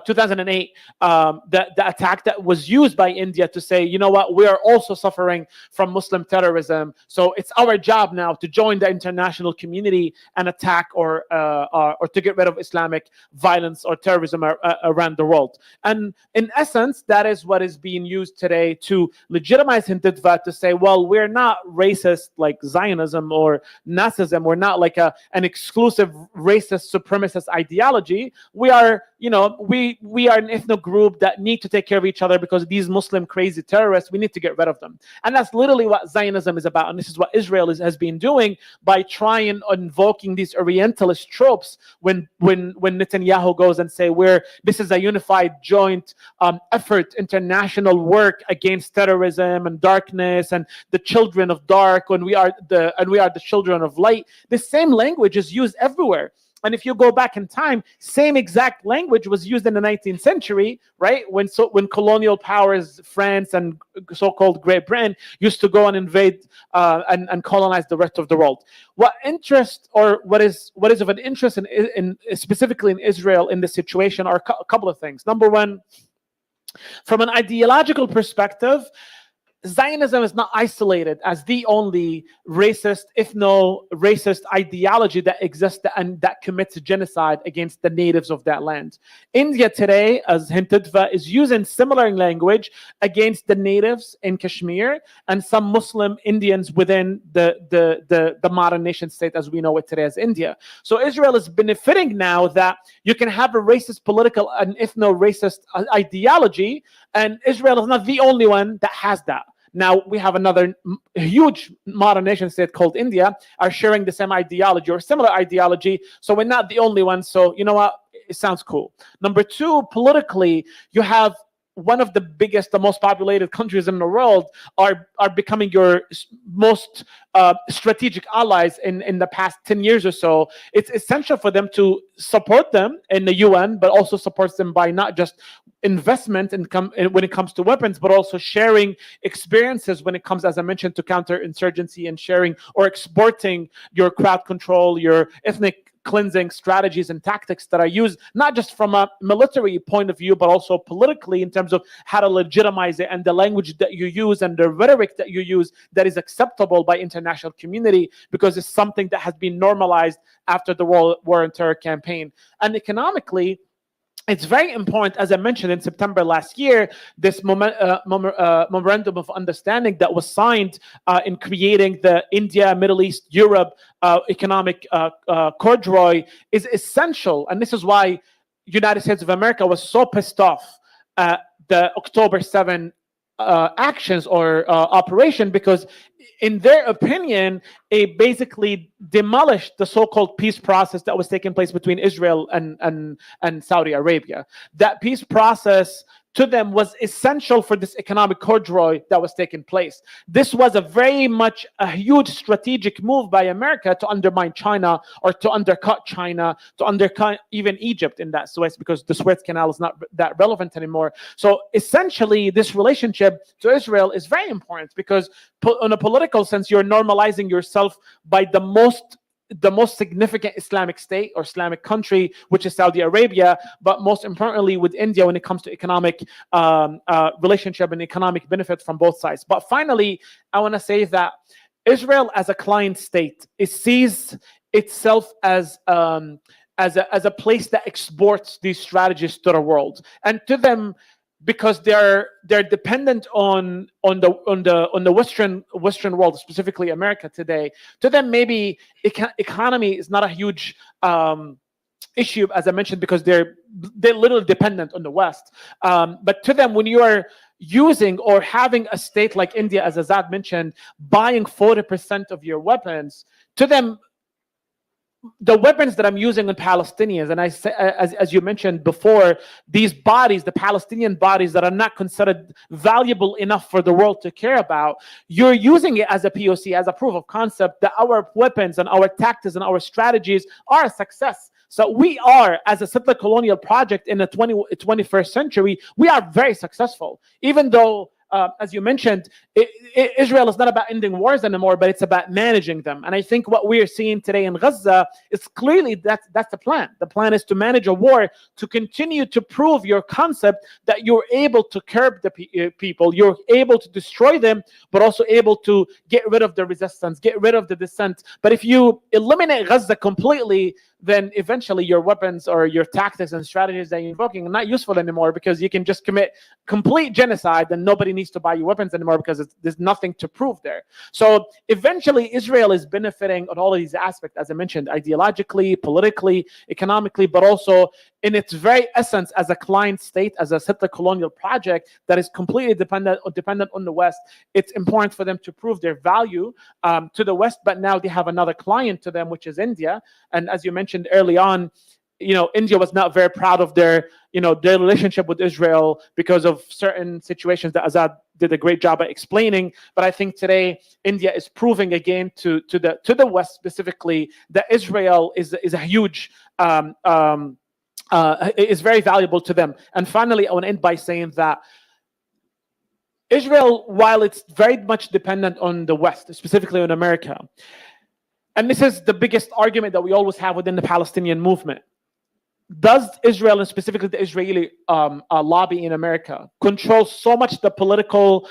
2008, the attack that was used by India to say, you know what, we are also suffering from Muslim terrorism, so it's our job now to join the international community and attack or to get rid of Islamic violence or terrorism around the world. And in essence, that is what is being used today to legitimize Hindutva, to say, well, we're not racist like Zionism or Nazism. We're not like an exclusive racist supremacist ideology. We are, we are an ethnic group that need to take care of each other because these Muslim crazy terrorists, we need to get rid of them. And that's literally what Zionism is about. And this is what Israel has been doing by trying invoking these Orientalist tropes when Netanyahu goes and say, this is a unified joint effort, international work against terrorism and darkness and the children of dark, when we are the children of light. The same language is used everywhere. And if you go back in time, same exact language was used in the 19th century, right? When colonial powers, France and so-called Great Britain, used to go and invade and colonize the rest of the world. What is of an interest in specifically in Israel in this situation are a couple of things. Number one, from an ideological perspective, Zionism is not isolated as the only racist, ethno-racist ideology that exists and that commits genocide against the natives of that land. India today, as Hindutva, is using similar language against the natives in Kashmir and some Muslim Indians within the modern nation state as we know it today as India. So Israel is benefiting now that you can have a racist political and ethno-racist ideology, and Israel is not the only one that has that. Now we have another huge modern nation state called India are sharing the same ideology or similar ideology. So we're not the only ones. So you know what? It sounds cool. Number two, politically, you have one of the biggest, the most populated countries in the world are becoming your most strategic allies in the past 10 years or so. It's essential for them to support them in the UN, but also supports them by not just investment when it comes to weapons, but also sharing experiences when it comes, as I mentioned, to counterinsurgency and sharing or exporting your crowd control, your ethnic cleansing strategies and tactics that are used not just from a military point of view, but also politically in terms of how to legitimize it and the language that you use and the rhetoric that you use that is acceptable by international community, because it's something that has been normalized after the war on terror campaign. And economically, it's very important, as I mentioned in September last year, this memorandum of understanding that was signed in creating the India, Middle East, Europe economic corridor is essential. And this is why United States of America was so pissed off at the October 7 actions or operation, because in their opinion, it basically demolished the so-called peace process that was taking place between Israel and Saudi Arabia. That peace process to them was essential for this economic corridor that was taking place. This was a huge strategic move by America to undermine China or to undercut China, to undercut even Egypt in that Suez, because the Suez Canal is not that relevant anymore. So essentially, this relationship to Israel is very important because on a political sense, you're normalizing yourself by the most significant Islamic state or Islamic country, which is Saudi Arabia, but most importantly with India when it comes to economic relationship and economic benefit from both sides. But finally, I want to say that Israel as a client state, it sees itself as a place that exports these strategies to the world, and to them, because they're dependent on the Western world, specifically America today. To them, maybe economy is not a huge issue, as I mentioned, because they're literally dependent on the West. But to them, when you are using or having a state like India, as Azad mentioned, buying 40% of your weapons, to them, the weapons that I'm using on Palestinians, and I say, as you mentioned before, these bodies, the Palestinian bodies that are not considered valuable enough for the world to care about, you're using it as a POC, as a proof of concept that our weapons and our tactics and our strategies are a success. So we are, as a settler colonial project in the 21st century, we are very successful, even though as you mentioned, Israel is not about ending wars anymore, but it's about managing them. And I think what we're seeing today in Gaza is clearly that's the plan. The plan is to manage a war, to continue to prove your concept that you're able to curb the people, you're able to destroy them, but also able to get rid of the resistance, get rid of the dissent. But if you eliminate Gaza completely, then eventually your weapons or your tactics and strategies that you're invoking are not useful anymore, because you can just commit complete genocide and nobody needs to buy your weapons anymore because there's nothing to prove there. So eventually Israel is benefiting on all of these aspects, as I mentioned, ideologically, politically, economically, but also in its very essence as a client state, as a settler colonial project that is completely dependent on the West. It's important for them to prove their value to the West, but now they have another client to them, which is India. And as you mentioned early on, India was not very proud of their relationship with Israel because of certain situations that Azad did a great job at explaining. But I think today India is proving again to the West specifically that Israel is a huge is very valuable to them. And finally, I want to end by saying that Israel, while it's very much dependent on the West, specifically on America, and this is the biggest argument that we always have within the Palestinian movement, does Israel, and specifically the Israeli lobby in America, control so much the political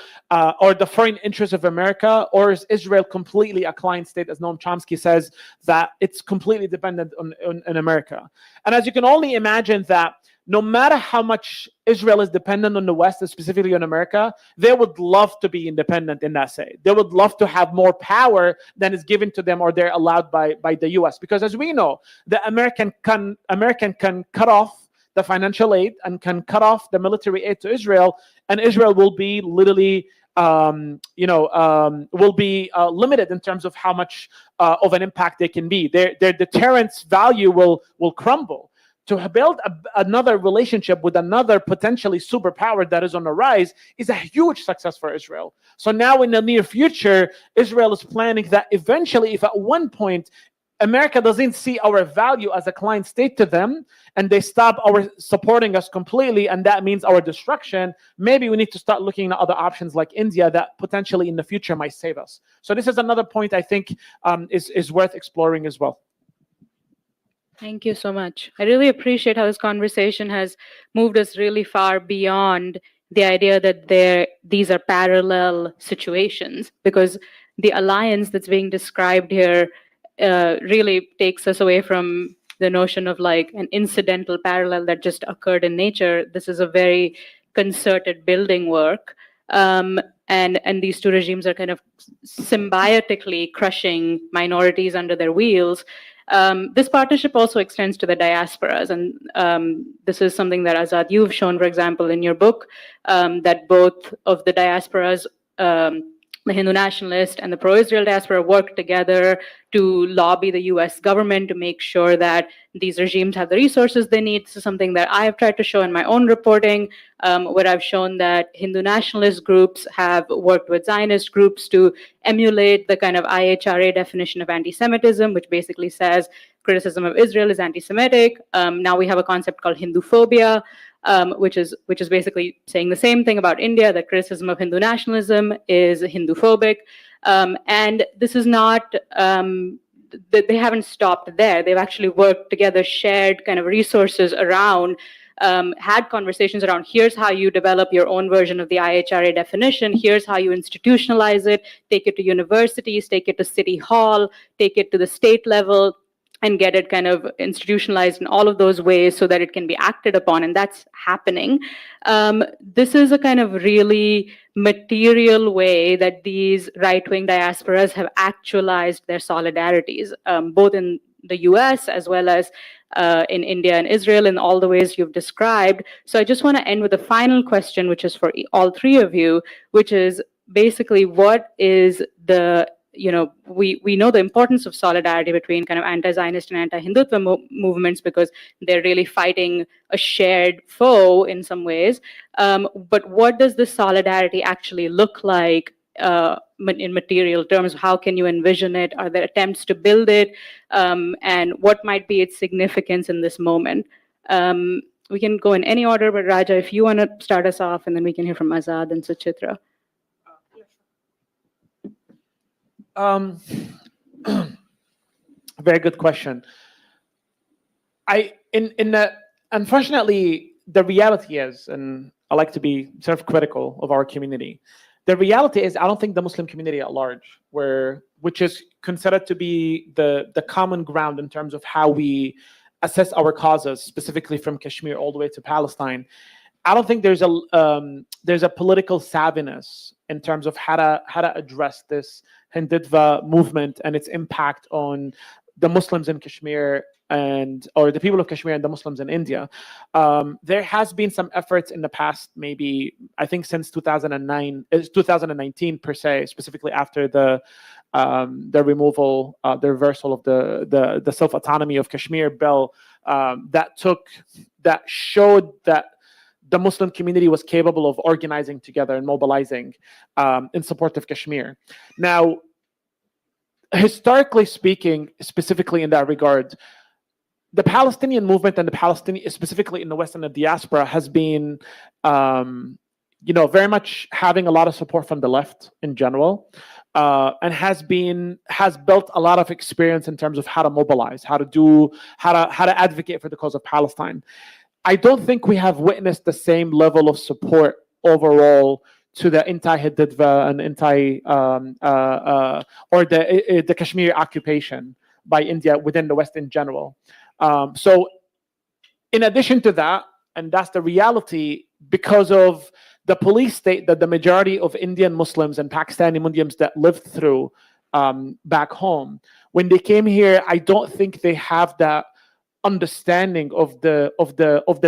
or the foreign interests of America, or is Israel completely a client state, as Noam Chomsky says, that it's completely dependent on America? And as you can only imagine, that no matter how much Israel is dependent on the West, and specifically on America, they would love to be independent in that state. They would love to have more power than is given to them or they're allowed by the US. Because as we know, the American can cut off the financial aid and can cut off the military aid to Israel, and Israel will be literally will be limited in terms of how much of an impact they can be. Their deterrence value will crumble. To build another relationship with another potentially superpower that is on the rise is a huge success for Israel. So now in the near future, Israel is planning that eventually, if at one point America doesn't see our value as a client state to them, and they stop supporting us completely, and that means our destruction, maybe we need to start looking at other options like India that potentially in the future might save us. So this is another point I think is worth exploring as well. Thank you so much. I really appreciate how this conversation has moved us really far beyond the idea that these are parallel situations, because the alliance that's being described here really takes us away from the notion of like an incidental parallel that just occurred in nature. This is a very concerted building work. And these two regimes are kind of symbiotically crushing minorities under their wheels. This partnership also extends to the diasporas, and this is something that Azad, you've shown, for example, in your book, that both of the diasporas, the Hindu nationalist and the pro-Israel diaspora, work together to lobby the US government to make sure that these regimes have the resources they need. This is something that I have tried to show in my own reporting, where I've shown that Hindu nationalist groups have worked with Zionist groups to emulate the kind of IHRA definition of anti-Semitism, which basically says criticism of Israel is anti-Semitic. Now we have a concept called Hinduphobia, which is basically saying the same thing about India, that criticism of Hindu nationalism is Hinduphobic. And this is not, they haven't stopped there. They've actually worked together, shared kind of resources around, had conversations around, here's how you develop your own version of the IHRA definition, here's how you institutionalize it, take it to universities, take it to City Hall, take it to the state level, and get it kind of institutionalized in all of those ways so that it can be acted upon, and that's happening. This is a kind of really material way that these right-wing diasporas have actualized their solidarities, both in the US as well as in India and Israel in all the ways you've described. So I just want to end with a final question, which is for all three of you, which is basically what is the, we know the importance of solidarity between kind of anti-Zionist and anti-Hindutva movements because they're really fighting a shared foe in some ways. But what does this solidarity actually look like in material terms? How can you envision it? Are there attempts to build it? And what might be its significance in this moment? We can go in any order, but Raja, if you want to start us off, and then we can hear from Azad and Suchitra. Very good question. Unfortunately, the reality is, and I like to be self-critical of our community. The reality is, I don't think the Muslim community at large, which is considered to be the common ground in terms of how we assess our causes, specifically from Kashmir all the way to Palestine. I don't think there's a political savviness in terms of how to address this Hindutva movement and its impact on the Muslims in Kashmir or the people of Kashmir and the Muslims in India. There has been some efforts in the past, maybe I think since 2019 per se, specifically after the removal, the reversal of the self-autonomy of Kashmir bill, that showed that the Muslim community was capable of organizing together and mobilizing in support of Kashmir. Now, historically speaking, specifically in that regard, the Palestinian movement and the Palestinian, specifically in the West and the diaspora, has been, very much having a lot of support from the left in general, and has built a lot of experience in terms of how to mobilize, how to advocate for the cause of Palestine. I don't think we have witnessed the same level of support overall to the anti-Hindutva and the Kashmir occupation by India within the West in general. So in addition to that, and that's the reality, because of the police state that the majority of Indian Muslims and Pakistani Muslims that lived through back home, when they came here, I don't think they have that understanding of the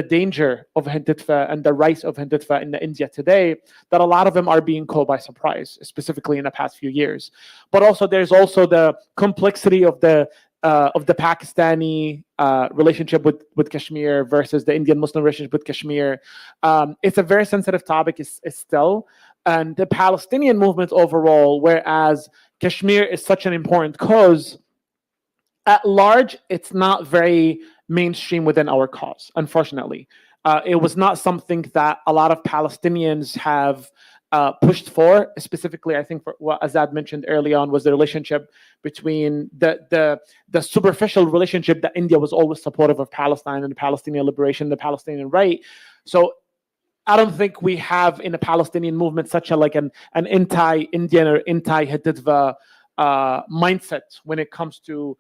danger of Hindutva and the rise of Hindutva in India today, that a lot of them are being caught by surprise, specifically in the past few years. But also there's also the complexity of the Pakistani relationship with Kashmir versus the Indian Muslim relationship with Kashmir. It's a very sensitive topic still. And the Palestinian movement overall, whereas Kashmir is such an important cause, at large, it's not very mainstream within our cause, unfortunately. It was not something that a lot of Palestinians have pushed for. Specifically, I think for what Azad mentioned early on was the relationship between the superficial relationship that India was always supportive of Palestine and the Palestinian liberation, the Palestinian right. So I don't think we have in the Palestinian movement such an anti-Indian or anti-Hindutva mindset when it comes to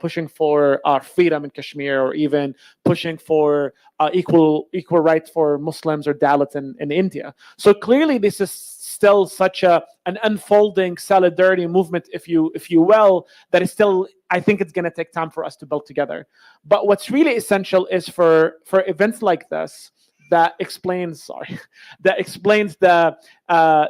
pushing for freedom in Kashmir, or even pushing for equal rights for Muslims or Dalits in India. So clearly, this is still such an unfolding solidarity movement, if you will, that is still, I think it's going to take time for us to build together. But what's really essential is for events like this that explains the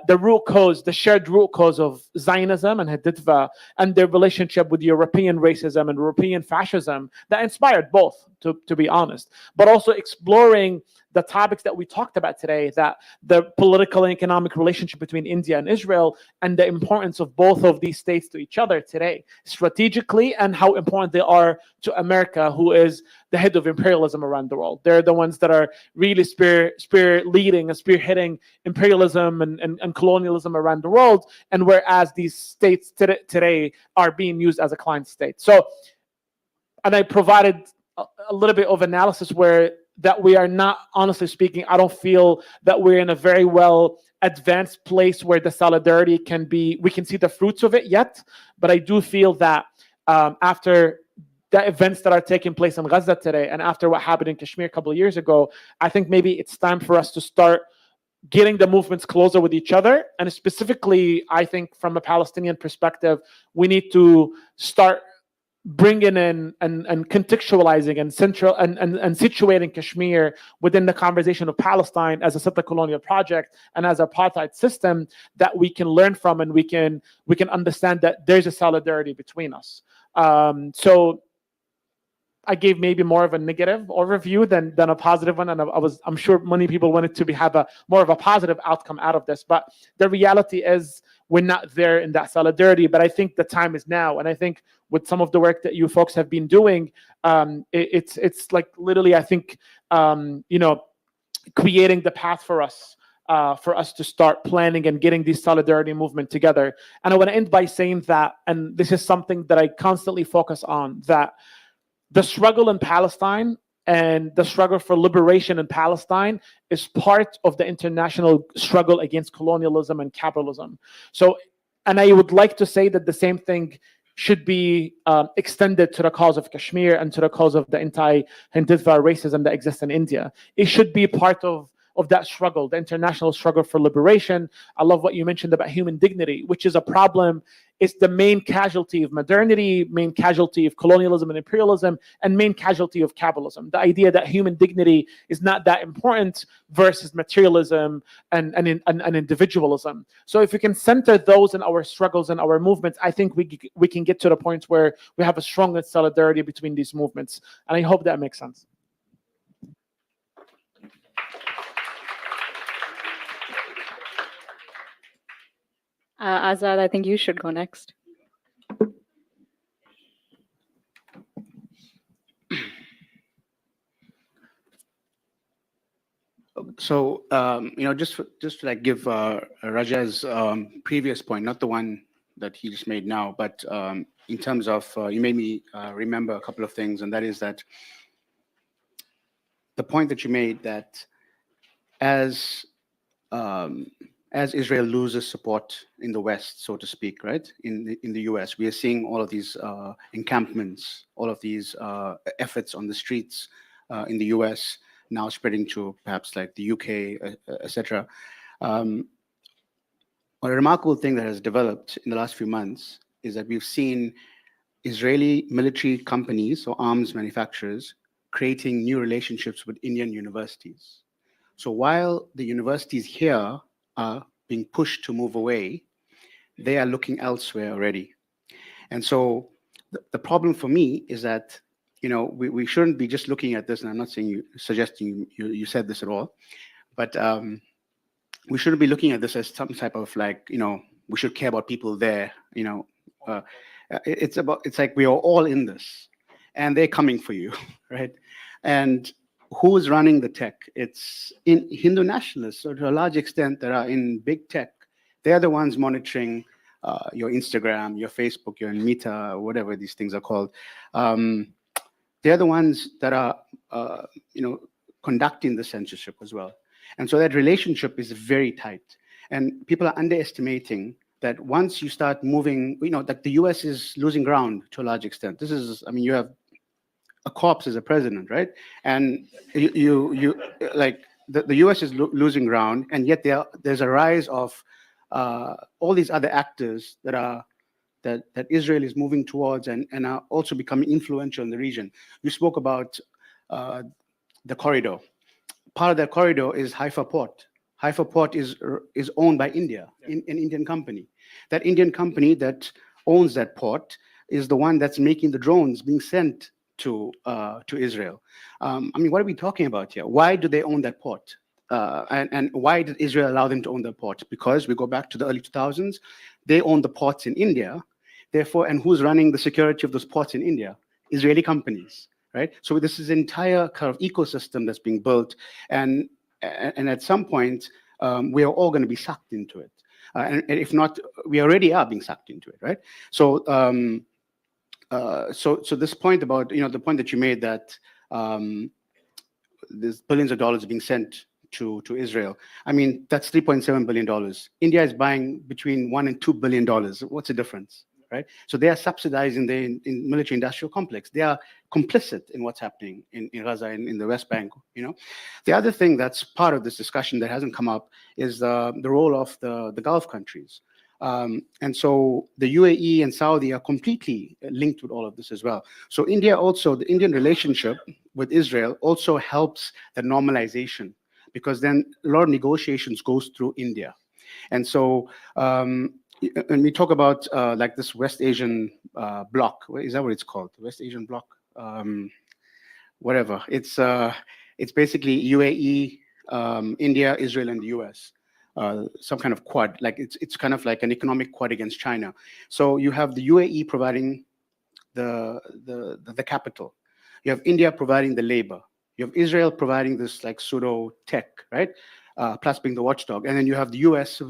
root cause, the shared root cause of Zionism and Hindutva, and their relationship with European racism and European fascism that inspired both, to be honest. But also exploring the topics that we talked about today, that the political and economic relationship between India and Israel, and the importance of both of these states to each other today, strategically, and how important they are to America, who is the head of imperialism around the world. They're the ones that are really leading and spearheading imperialism and colonialism around the world, and whereas these states today are being used as a client state. So, and I provided a little bit of analysis that we are not, honestly speaking, I don't feel that we're in a very well advanced place where the solidarity we can see the fruits of it yet. But I do feel that after the events that are taking place in Gaza today, and after what happened in Kashmir a couple of years ago, I think maybe it's time for us to start getting the movements closer with each other. And specifically, I think from a Palestinian perspective, we need to start bringing in and contextualizing and situating Kashmir within the conversation of Palestine as a settler colonial project and as an apartheid system that we can learn from, and we can understand that there's a solidarity between us. So I gave maybe more of a negative overview than a positive one, and I'm sure many people wanted to have more of a positive outcome out of this. But the reality is we're not there in that solidarity. But I think the time is now, and I think with some of the work that you folks have been doing, it's like literally, I think, creating the path for us to start planning and getting these solidarity movement together. And I want to end by saying that, and this is something that I constantly focus on, that the struggle in Palestine and the struggle for liberation in Palestine is part of the international struggle against colonialism and capitalism. So, and I would like to say that the same thing should be extended to the cause of Kashmir and to the cause of the anti-Hindutva racism that exists in India. It should be part of that struggle, the international struggle for liberation. I love what you mentioned about human dignity, which is a problem. It's the main casualty of modernity, main casualty of colonialism and imperialism, and main casualty of capitalism. The idea that human dignity is not that important versus materialism and individualism. So if we can center those in our struggles and our movements, I think we can get to the point where we have a stronger solidarity between these movements. And I hope that makes sense. Azad, I think you should go next. So, just to like give Raja's previous point, not the one that he just made now, but in terms of, you made me remember a couple of things, and that is that the point that you made that as Israel loses support in the West, so to speak, right, in the US, we are seeing all of these encampments, all of these efforts on the streets in the US, now spreading to perhaps like the UK, etc. A remarkable thing that has developed in the last few months is that we've seen Israeli military companies or arms manufacturers creating new relationships with Indian universities. So while the universities here are being pushed to move away, they are looking elsewhere already. And so the problem for me is that, we shouldn't be just looking at this, and I'm not suggesting you said this at all, but we shouldn't be looking at this as some type of like, we should care about people there, it's like we are all in this, and they're coming for you, right? And who's running the tech? It's in Hindu nationalists, so to a large extent, that are in big tech. They're the ones monitoring your Instagram, your Facebook, your Meta, whatever these things are called. They're the ones that are, conducting the censorship as well. And so that relationship is very tight. And people are underestimating that once you start moving, that the US is losing ground to a large extent. This is, you have a corpse as a president, right? And you like the US is losing ground, and yet there's a rise of all these other actors that Israel is moving towards and are also becoming influential in the region. You spoke about the corridor. Part of that corridor is Haifa Port. Haifa Port is owned by India, an Indian company. That Indian company that owns that port is the one that's making the drones being sent to Israel. What are we talking about here? Why do they own that port? And why did Israel allow them to own the port? Because we go back to the early 2000s, they own the ports in India. Therefore, and who's running the security of those ports in India? Israeli companies, right? So this is an entire kind of ecosystem that's being built, and at some point, we are all going to be sucked into it. And if not, we already are being sucked into it, right? So, so this point about, the point that you made that there's billions of dollars being sent to Israel. That's $3.7 billion. India is buying between $1 and $2 billion. What's the difference, right? So they are subsidizing the military industrial complex. They are complicit in what's happening in Gaza and in the West Bank. The other thing that's part of this discussion that hasn't come up is the role of the Gulf countries. And so the UAE and Saudi are completely linked with all of this as well. So India also, the Indian relationship with Israel also helps the normalization, because then a lot of negotiations goes through India. And so when we talk about like this West Asian bloc, is that what it's called? The West Asian bloc? Whatever. It's basically UAE, India, Israel, and the US. Some kind of quad, like it's kind of like an economic quad against China. So you have the UAE providing the capital. You have India providing the labor. You have Israel providing this like pseudo tech, right? Plus being the watchdog. And then you have the US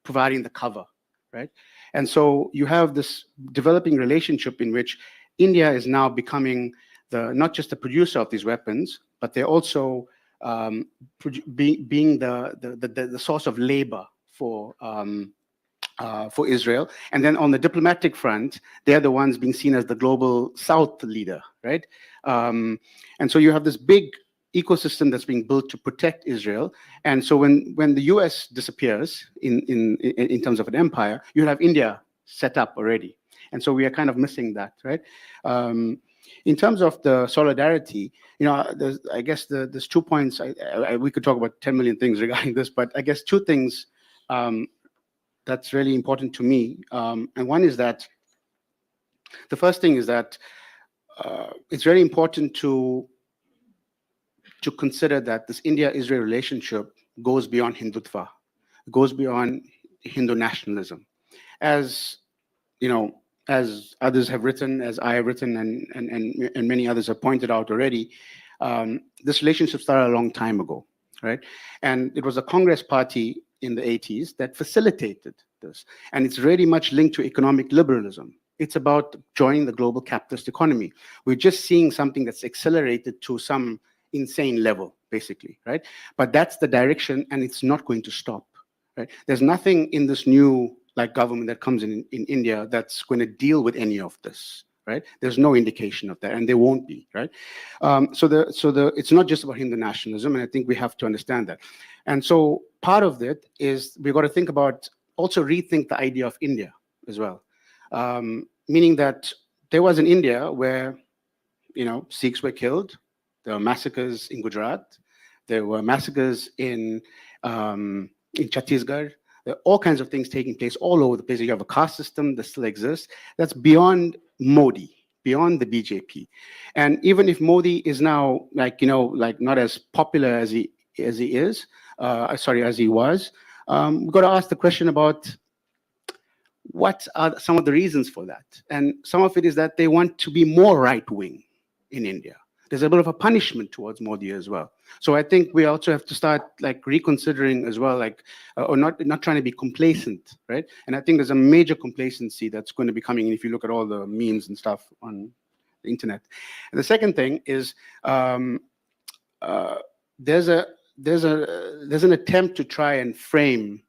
providing the cover, right? And so you have this developing relationship in which India is now becoming not just the producer of these weapons, but they're also being the source of labor for Israel. And then on the diplomatic front, they're the ones being seen as the global South leader, right? And so you have this big ecosystem that's being built to protect Israel. And so when the US disappears in terms of an empire, you have India set up already. And so we are kind of missing that, right? In terms of the solidarity, I guess there's 2 points. We could talk about 10 million things regarding this, but I guess 2 things that's really important to me. And one is that the first thing is that it's very important to consider that this India-Israel relationship goes beyond Hindutva, goes beyond Hindu nationalism. As as others have written, as I have written, and many others have pointed out already, this relationship started a long time ago, right? And it was the Congress Party in the 80s that facilitated this. And it's very much linked to economic liberalism. It's about joining the global capitalist economy. We're just seeing something that's accelerated to some insane level, basically, right? But that's the direction, and it's not going to stop, right? There's nothing in this new government that comes in India that's going to deal with any of this, right? There's no indication of that, and there won't be, right? So it's not just about Hindu nationalism, and I think we have to understand that. And so part of it is we've got to think about, also rethink the idea of India as well, meaning that there was an India where, Sikhs were killed, there were massacres in Gujarat, there were massacres in Chhattisgarh. There are all kinds of things taking place all over the place. You have a caste system that still exists. That's beyond Modi, beyond the BJP. And even if Modi is now not as popular as he was, we've got to ask the question about what are some of the reasons for that. And some of it is that they want to be more right-wing in India. There's a bit of a punishment towards Modi as well. So I think we also have to start reconsidering as well, or not trying to be complacent, right? And I think there's a major complacency that's going to be coming in if you look at all the memes and stuff on the internet. And the second thing is there's an attempt to try and frame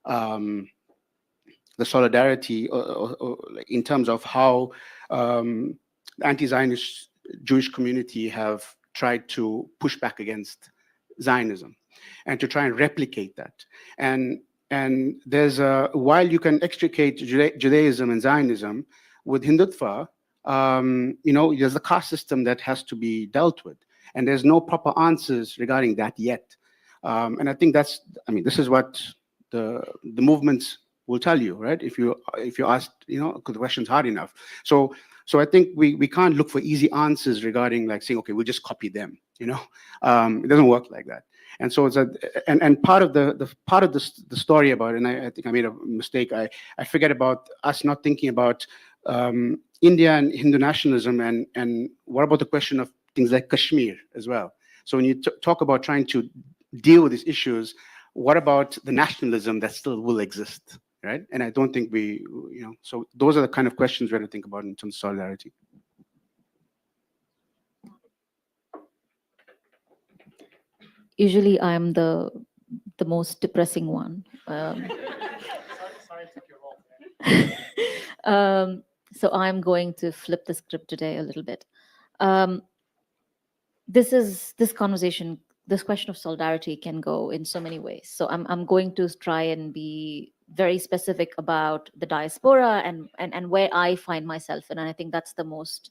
the solidarity or in terms of how anti-Zionist Jewish community have tried to push back against Zionism and to try and replicate that. And there's while you can extricate Judaism and Zionism with Hindutva, there's a caste system that has to be dealt with, and there's no proper answers regarding that yet. And I think this is what the movements will tell you, right? If you ask, because the question's hard enough. So I think we can't look for easy answers regarding saying, okay, we'll just copy them. It doesn't work like that. And so it's and part of the story about it, and I think I made a mistake. I forget about us not thinking about India and Hindu nationalism, and what about the question of things like Kashmir as well. So when you talk about trying to deal with these issues, what about the nationalism that still will exist? Right? And I don't think so those are the kind of questions we have to think about in terms of solidarity. Usually I'm the most depressing one. So I'm going to flip the script today a little bit. This question of solidarity can go in so many ways. So I'm going to try and be very specific about the diaspora and where I find myself in. And I think that's the most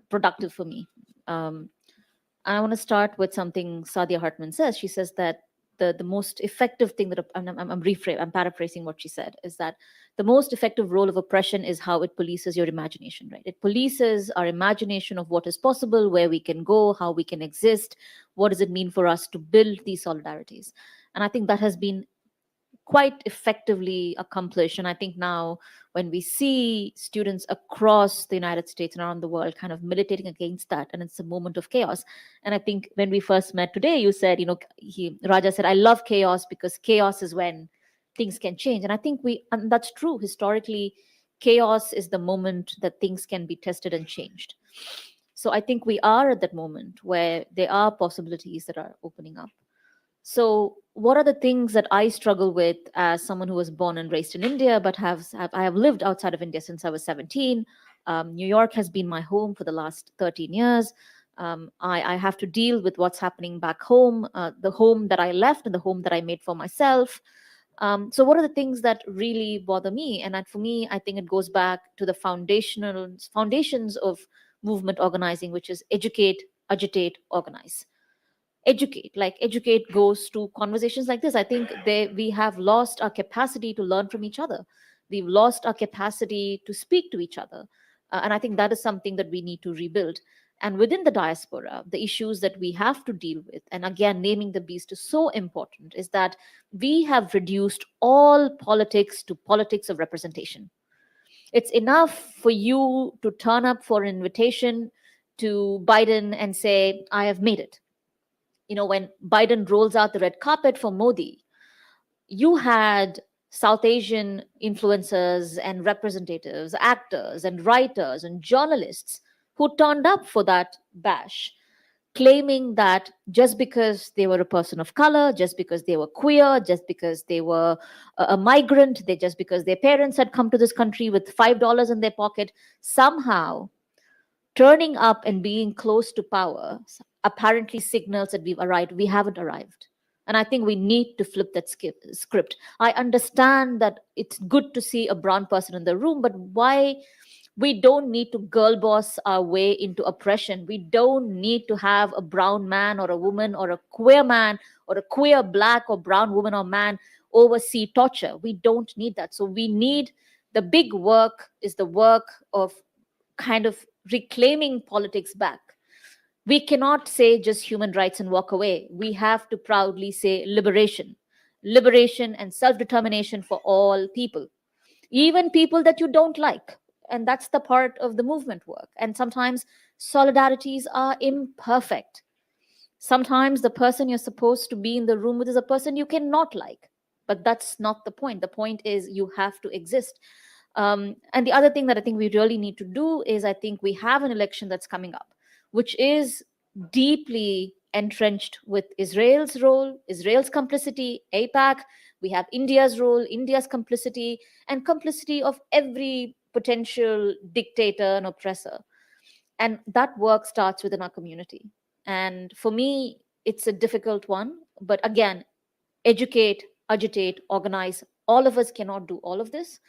productive for me. I want to start with something Sadia Hartman says. She says that the most effective thing that I'm paraphrasing what she said, is that the most effective role of oppression is how it polices your imagination, right? It polices our imagination of what is possible, where we can go, how we can exist, what does it mean for us to build these solidarities. And I think that has been quite effectively accomplished. And I think now when we see students across the United States and around the world kind of militating against that, and it's a moment of chaos. And I think when we first met today, you said, Raja said, I love chaos because chaos is when things can change. And I think and that's true. Historically, chaos is the moment that things can be tested and changed. So I think we are at that moment where there are possibilities that are opening up. So what are the things that I struggle with as someone who was born and raised in India, but I have lived outside of India since I was 17. New York has been my home for the last 13 years. I have to deal with what's happening back home, the home that I left and the home that I made for myself. So what are the things that really bother me? And for me, I think it goes back to the foundations of movement organizing, which is educate, agitate, organize. Educate goes to conversations like this. I think we have lost our capacity to learn from each other. We've lost our capacity to speak to each other. And I think that is something that we need to rebuild. And within the diaspora, the issues that we have to deal with, and again, naming the beast is so important, is that we have reduced all politics to politics of representation. It's enough for you to turn up for an invitation to Biden and say, I have made it. When Biden rolls out the red carpet for Modi, you had South Asian influencers and representatives, actors and writers and journalists who turned up for that bash, claiming that just because they were a person of color, just because they were queer, just because they were a migrant, just because their parents had come to this country with $5 in their pocket, somehow turning up and being close to power apparently signals that we've arrived. We haven't arrived. And I think we need to flip that script. I understand that it's good to see a brown person in the room, but why? We don't need to girl boss our way into oppression. We don't need to have a brown man or a woman or a queer man or a queer black or brown woman or man oversee torture. We don't need that. So we need, the big work is the work of kind of reclaiming politics back. We cannot say just human rights and walk away. We have to proudly say liberation and self-determination for all people, even people that you don't like. And that's the part of the movement work. And sometimes solidarities are imperfect. Sometimes the person you're supposed to be in the room with is a person you cannot like. But that's not the point. The point is you have to exist. And the other thing that I think we really need to do is, I think we have an election that's coming up, which is deeply entrenched with Israel's role, Israel's complicity, AIPAC. We have India's role, India's complicity, and complicity of every potential dictator and oppressor. And that work starts within our community. And for me, it's a difficult one. But again, educate, agitate, organize. All of us cannot do all of this,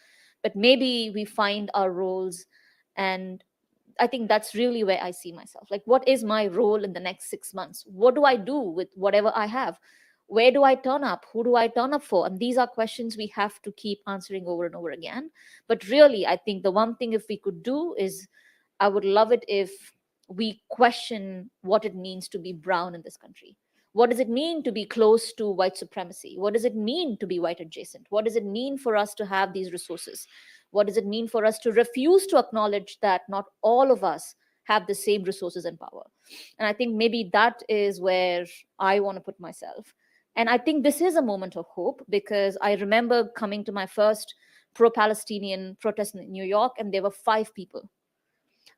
but maybe we find our roles. And I think that's really where I see myself. Like, what is my role in the next 6 months? What do I do with whatever I have? Where do I turn up? Who do I turn up for? And these are questions we have to keep answering over and over again. But really, I think the one thing if we could do is, I would love it if we question what it means to be brown in this country. What does it mean to be close to white supremacy? What does it mean to be white adjacent? What does it mean for us to have these resources? What does it mean for us to refuse to acknowledge that not all of us have the same resources and power? And I think maybe that is where I want to put myself. And I think this is a moment of hope, because I remember coming to my first pro-Palestinian protest in New York, and there were 5 people.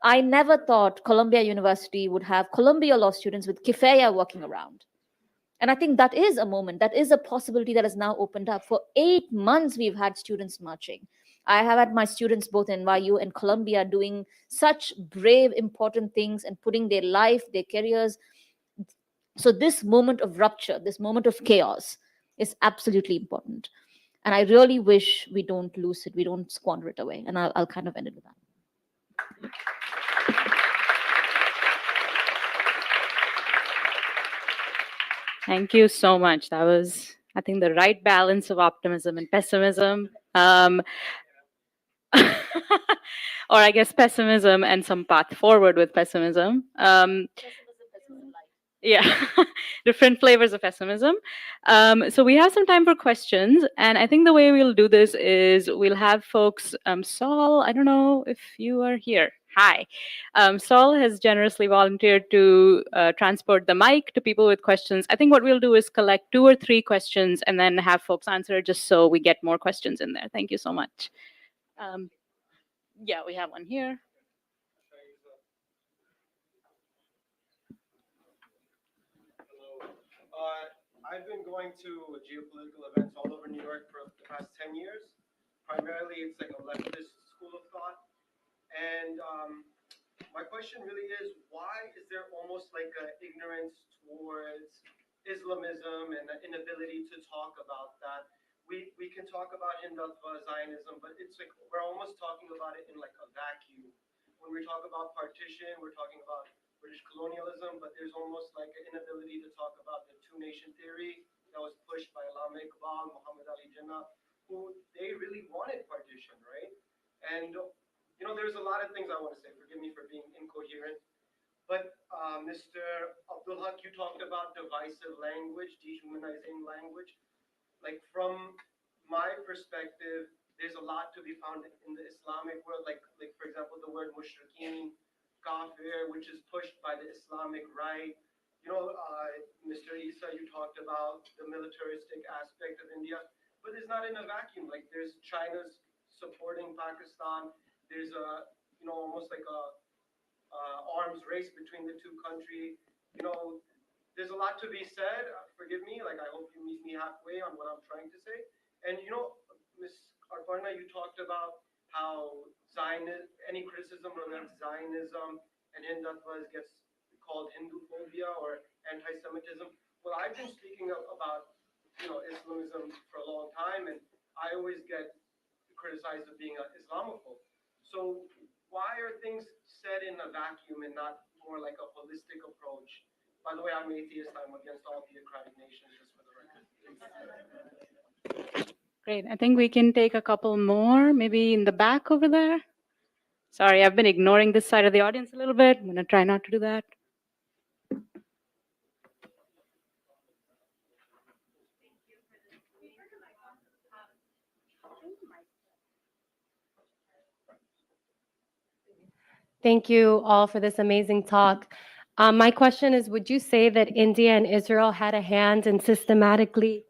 I never thought Columbia University would have Columbia law students with kifaya walking around. And I think that is a moment, that is a possibility that has now opened up. For 8 months, we've had students marching. I have had my students both in NYU and Columbia doing such brave, important things and putting their life, their careers. So this moment of rupture, this moment of chaos is absolutely important. And I really wish we don't lose it, we don't squander it away. And I'll kind of end it with that. Thank you so much. That was, I think, the right balance of optimism and pessimism. Or I guess pessimism and some path forward with pessimism. Yeah, different flavors of pessimism. So we have some time for questions, and I think the way we'll do this is we'll have folks. Saul, I don't know if you are here. Hi. Saul has generously volunteered to transport the mic to people with questions. I think what we'll do is collect 2 or 3 questions and then have folks answer, just so we get more questions in there. Thank you so much. Yeah, we have one here. I've been going to geopolitical events all over New York for the past 10 years. Primarily, it's like a leftist school of thought. And my question really is, why is there almost like an ignorance towards Islamism and an inability to talk about that? We can talk about Hindutva, Zionism, but it's like we're almost talking about it in like a vacuum. When we talk about partition, we're talking about British colonialism, but there's almost like an inability to talk about the two-nation theory that was pushed by Allama Iqbal, Muhammad Ali Jinnah, who they really wanted partition, right? And you know, there's a lot of things I want to say. Forgive me for being incoherent. But Mr. Abdulhaq, you talked about divisive language, dehumanizing language. Like from my perspective, there's a lot to be found in the Islamic world. Like for example, the word mushrikeen, kafir, which is pushed by the Islamic right. You know, Mr. Essa, you talked about the militaristic aspect of India, but it's not in a vacuum. Like there's China's supporting Pakistan. There's a, you know, almost like a arms race between the two countries. You know, there's a lot to be said. Forgive me. Like I hope you meet me halfway on what I'm trying to say. And you know, Ms. Aparna, you talked about how any criticism of Zionism and Hindutva gets called Hinduphobia or anti-Semitism. Well, I've been speaking about, you know, Islamism for a long time, and I always get criticized of being an Islamophobe. So why are things said in a vacuum and not more like a holistic approach? By the way, I'm atheist. I'm against all theocratic nations, just for the record. Great. I think we can take a couple more, maybe in the back over there. Sorry, I've been ignoring this side of the audience a little bit. I'm going to try not to do that. Thank you all for this amazing talk. My question is, would you say that India and Israel had a hand in systematically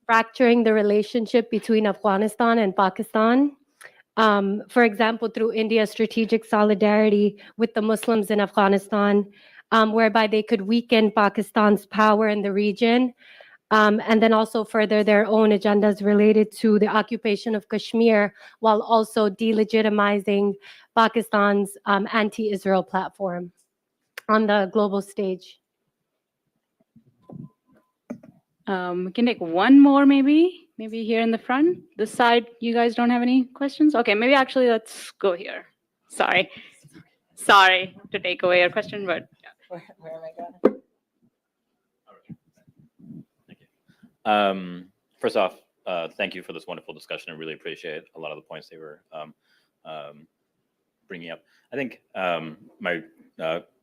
fracturing the relationship between Afghanistan and Pakistan? For example, through India's strategic solidarity with the Muslims in Afghanistan, whereby they could weaken Pakistan's power in the region, and then also further their own agendas related to the occupation of Kashmir, while also delegitimizing Pakistan's anti-Israel platform on the global stage. We can take one more, maybe here in the front. This side, you guys don't have any questions? Okay, maybe actually let's go here. Sorry to take away your question, but Where am I going? First off, thank you for this wonderful discussion. I really appreciate a lot of the points they were bringing up. I think my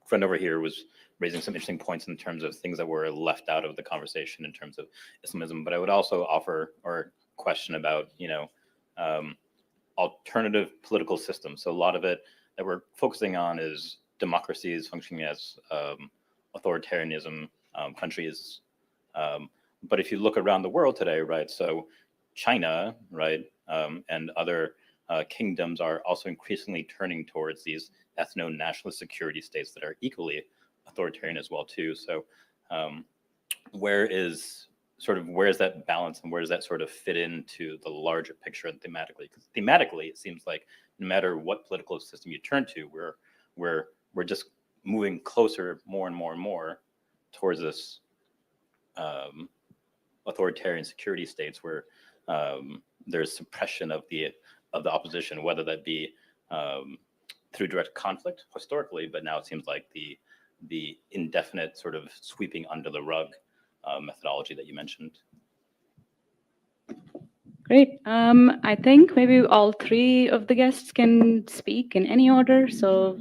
friend over here was raising some interesting points in terms of things that were left out of the conversation in terms of Islamism, but I would also offer or question about, you know, alternative political systems. So a lot of it that we're focusing on is democracies functioning as authoritarianism countries. But if you look around the world today, right, so China, right, and other kingdoms are also increasingly turning towards these ethno-nationalist security states that are equally authoritarian as well too. So where is that balance, and where does that sort of fit into the larger picture and thematically? Because thematically, it seems like no matter what political system you turn to, we're just moving closer more and more and more towards this authoritarian security states where there's suppression of the opposition, whether that be through direct conflict historically, but now it seems like the indefinite sort of sweeping under the rug methodology that you mentioned. Great. I think maybe all three of the guests can speak in any order. So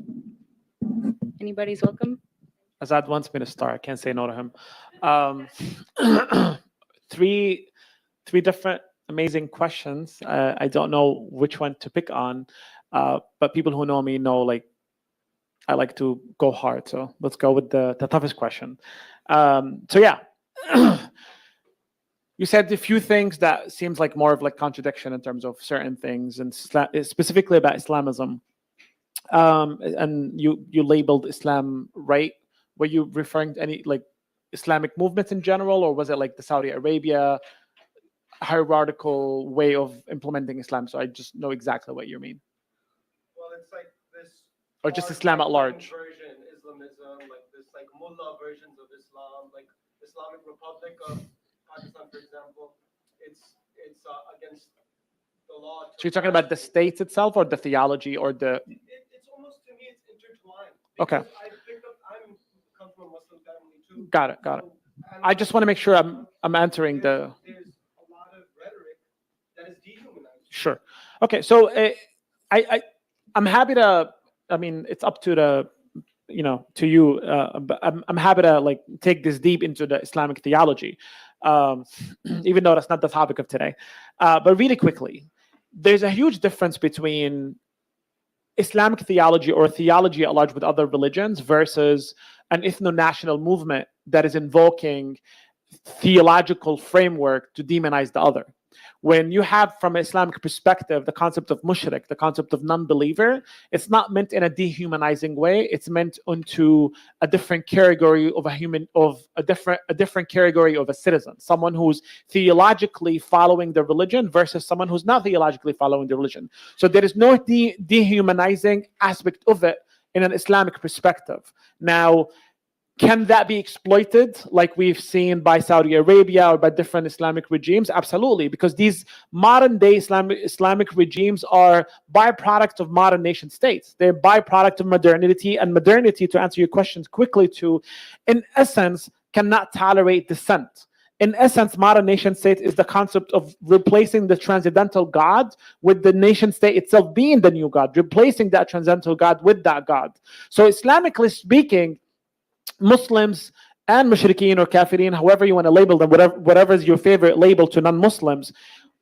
anybody's welcome. Azad wants me to start. I can't say no to him. Three different amazing questions. I don't know which one to pick on, but people who know me know like I like to go hard. So let's go with the toughest question. So yeah. You said a few things that seems like more of like contradiction in terms of certain things, and specifically about Islamism. And you labeled Islam right. Were you referring to any like Islamic movements in general, or was it like the Saudi Arabia hierarchical way of implementing Islam? So I just know exactly what you mean. Well, it's like this. Or just Islam at large. Version, Islamism, like this, like mullah versions of Islam, like Islamic Republic of Pakistan, for example. It's against the law. So you're talking about the states itself, or the theology, or the? It's almost, to me, it's intertwined. Okay. I come from a Muslim family too. Got it. I just want to make sure I'm answering the. There's a lot of rhetoric that is dehumanizing. Sure. Okay. So I'm happy to. I mean, it's up to the. To you. But I'm happy to like take this deep into the Islamic theology, even though that's not the topic of today. But really quickly, there's a huge difference between Islamic theology or theology at large with other religions versus an ethno-national movement that is invoking theological framework to demonize the other. When you have, from an Islamic perspective, the concept of mushrik, the concept of non-believer, it's not meant in a dehumanizing way. It's meant into a different category of a different category of a citizen, someone who's theologically following the religion versus someone who's not theologically following the religion. So there is no dehumanizing aspect of it in an Islamic perspective. Now, can that be exploited like we've seen by Saudi Arabia or by different Islamic regimes? Absolutely, because these modern day Islamic regimes are byproducts of modern nation states. They're byproduct of modernity, and modernity, to answer your questions quickly too, in essence, cannot tolerate dissent. In essence, modern nation state is the concept of replacing the transcendental God with the nation state itself being the new God, replacing that transcendental God with that God. So Islamically speaking, Muslims and mushrikeen or kafirin, however you want to label them, whatever is your favorite label to non-Muslims,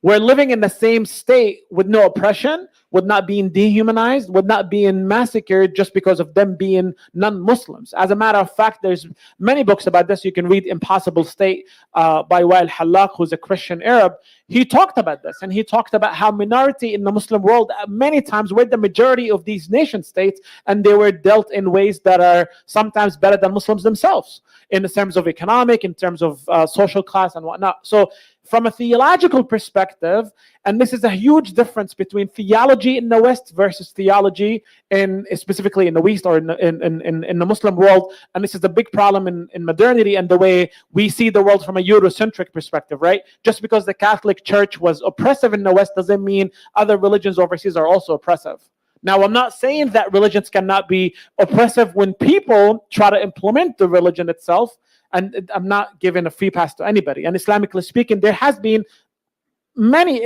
we're living in the same state with no oppression, with not being dehumanized, with not being massacred just because of them being non-Muslims. As a matter of fact, there's many books about this. You can read Impossible State by Wael Hallaq, who's a Christian Arab. He talked about this, and he talked about how minority in the Muslim world many times were the majority of these nation states, and they were dealt in ways that are sometimes better than Muslims themselves, in the terms of economic, in terms of social class and whatnot. So from a theological perspective, and this is a huge difference between theology in the West versus theology specifically in the West or in the Muslim world, and this is a big problem in modernity and the way we see the world from a Eurocentric perspective, right? Just because the Catholic Church was oppressive in the West doesn't mean other religions overseas are also oppressive. Now, I'm not saying that religions cannot be oppressive when people try to implement the religion itself, and I'm not giving a free pass to anybody. And Islamically speaking, there has been many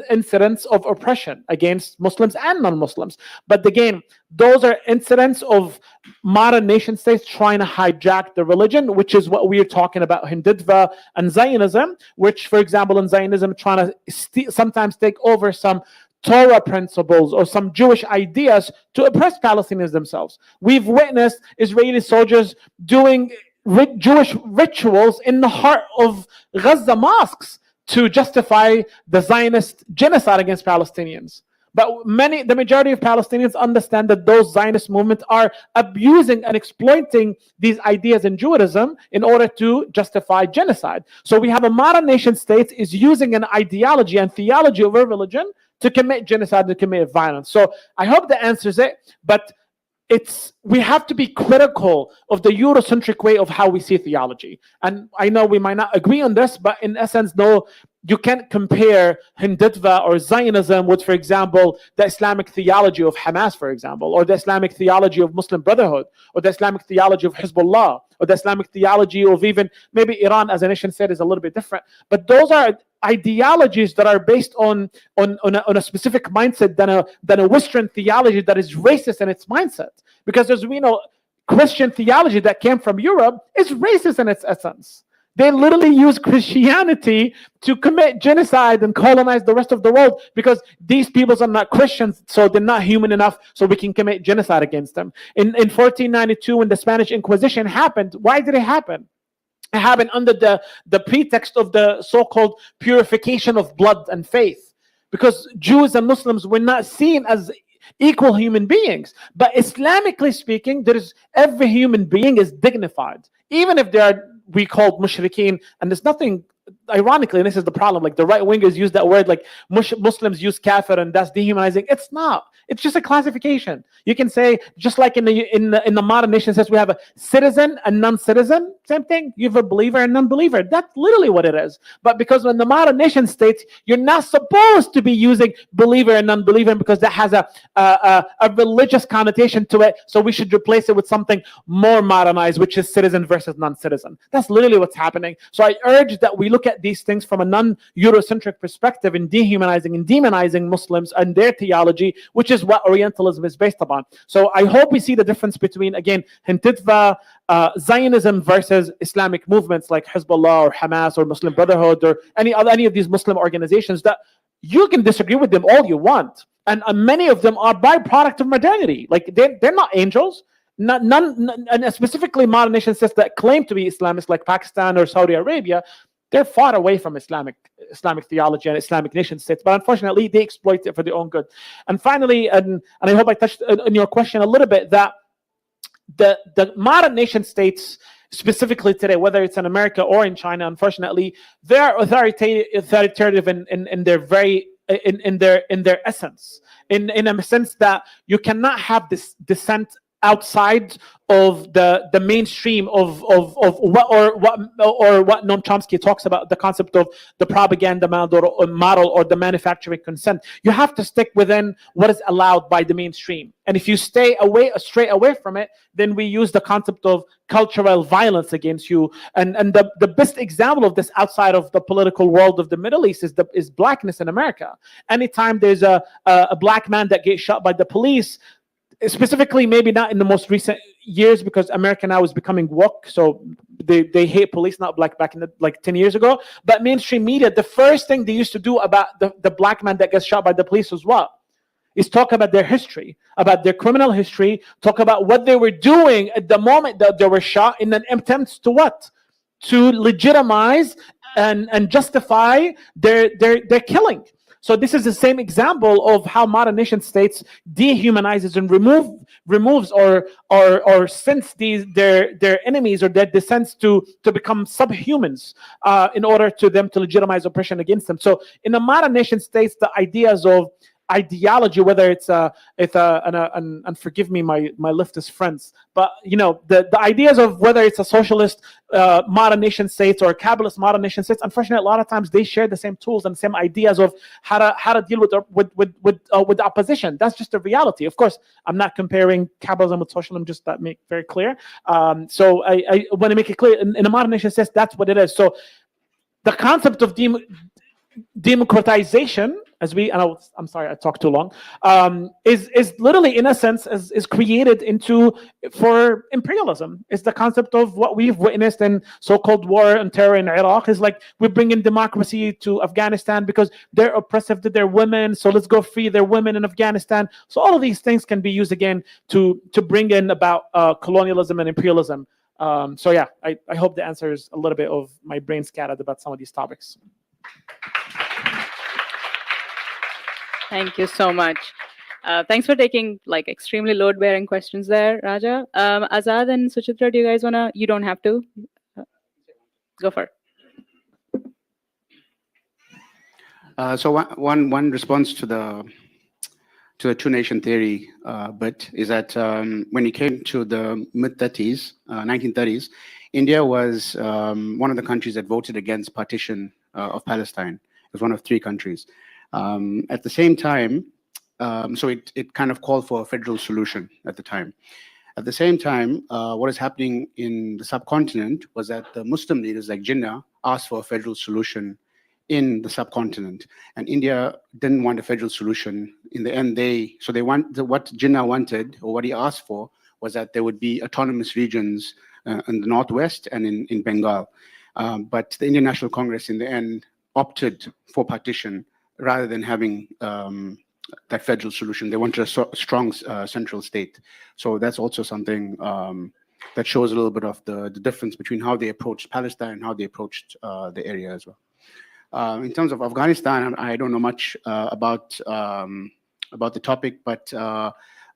incidents of oppression against Muslims and non-Muslims. But again, those are incidents of modern nation states trying to hijack the religion, which is what we're talking about Hindutva and Zionism, which, for example, in Zionism, trying to sometimes take over some Torah principles or some Jewish ideas to oppress Palestinians themselves. We've witnessed Israeli soldiers doing Jewish rituals in the heart of Gaza mosques to justify the Zionist genocide against Palestinians. But the majority of Palestinians understand that those Zionist movements are abusing and exploiting these ideas in Judaism in order to justify genocide. So we have a modern nation state is using an ideology and theology of a religion to commit genocide, to commit violence. So I hope that answers it, but we have to be critical of the Eurocentric way of how we see theology. And I know we might not agree on this, but in essence, no, you can't compare Hindutva or Zionism with, for example, the Islamic theology of Hamas, for example, or the Islamic theology of Muslim Brotherhood, or the Islamic theology of Hezbollah, or the Islamic theology of even maybe Iran as a nation state is a little bit different. But those are ideologies that are based on a specific mindset than a Western theology that is racist in its mindset. Because as we know, Christian theology that came from Europe is racist in its essence. They literally use Christianity to commit genocide and colonize the rest of the world because these peoples are not Christians, so they're not human enough, so we can commit genocide against them. In 1492, when the Spanish Inquisition happened, why did it happen? It happened under the pretext of the so-called purification of blood and faith, because Jews and Muslims were not seen as equal human beings. But Islamically speaking, every human being is dignified, even if they are we called mushrikeen, and there's nothing, ironically, and this is the problem, like the right wingers use that word, like Muslims use kafir and that's dehumanizing. It's not. It's just a classification. You can say, just like in the modern nation says we have a citizen and non-citizen, same thing. You have a believer and non-believer. That's literally what it is. But because in the modern nation states, you're not supposed to be using believer and non-believer because that has a religious connotation to it. So we should replace it with something more modernized, which is citizen versus non-citizen. That's literally what's happening. So I urge that we look at these things from a non-Eurocentric perspective in dehumanizing and demonizing Muslims and their theology, which is what Orientalism is based upon. So I hope we see the difference between, again, Hindutva, Zionism versus Islamic movements like Hezbollah or Hamas or Muslim Brotherhood or any of these Muslim organizations that you can disagree with them all you want. And many of them are byproduct of modernity. Like they're not angels. And specifically modern nation states that claim to be Islamists like Pakistan or Saudi Arabia, they're far away from Islamic theology and Islamic nation states, but unfortunately they exploit it for their own good. And finally, and I hope I touched on your question a little bit, that the modern nation states, specifically today, whether it's in America or in China, unfortunately, they're authoritative in their essence, in a sense that you cannot have this dissent outside of the mainstream of what Noam Chomsky talks about, the concept of the propaganda model or the manufacturing consent. You have to stick within what is allowed by the mainstream. And if you stray away from it, then we use the concept of cultural violence against you. And the best example of this outside of the political world of the Middle East is blackness in America. Anytime there's a black man that gets shot by the police, specifically maybe not in the most recent years because America now is becoming woke, so they hate police, not black back in like 10 years ago. But mainstream media, the first thing they used to do about the black man that gets shot by the police was what? Is talk about their history, about their criminal history, talk about what they were doing at the moment that they were shot in an attempt to what? To legitimize and justify their killing. So this is the same example of how modern nation states dehumanizes and removes or sends their enemies or their descendants to become subhumans in order to them to legitimize oppression against them. So in the modern nation states, the ideas of ideology, whether it's and forgive me my leftist friends, but the ideas of whether it's a socialist modern nation states or a capitalist modern nation states, unfortunately a lot of times they share the same tools and same ideas of how to deal with the opposition. That's just the reality. Of course, I'm not comparing capitalism with socialism, just to make very clear. So I want to make it clear in a modern nation states, that's what it is. So the concept of democratization, I'm sorry, I talked too long, is literally in a sense is created for imperialism. It's the concept of what we've witnessed in so-called war and terror in Iraq is like we bring in democracy to Afghanistan because they're oppressive to their women, so let's go free their women in Afghanistan. So all of these things can be used again to bring in about colonialism and imperialism. So yeah, I hope the answers a little bit of my brain scattered about some of these topics. Thank you so much. Thanks for taking extremely load-bearing questions there, Raja. Azad and Suchitra, do you guys wanna? You don't have to. Go for it. So one response to the two-nation theory, but is that when it came to the mid-30s, 1930s, India was one of the countries that voted against partition of Palestine. was one of 3 countries. At the same time, so it kind of called for a federal solution at the time. At the same time, what is happening in the subcontinent was that the Muslim leaders like Jinnah asked for a federal solution in the subcontinent, and India didn't want a federal solution. In the end, what Jinnah wanted, or what he asked for, was that there would be autonomous regions in the northwest and in Bengal. But the Indian National Congress, in the end, opted for partition rather than having that federal solution. They wanted a strong central state. So that's also something that shows a little bit of the difference between how they approached Palestine and how they approached the area as well. In terms of Afghanistan, I don't know much about the topic, but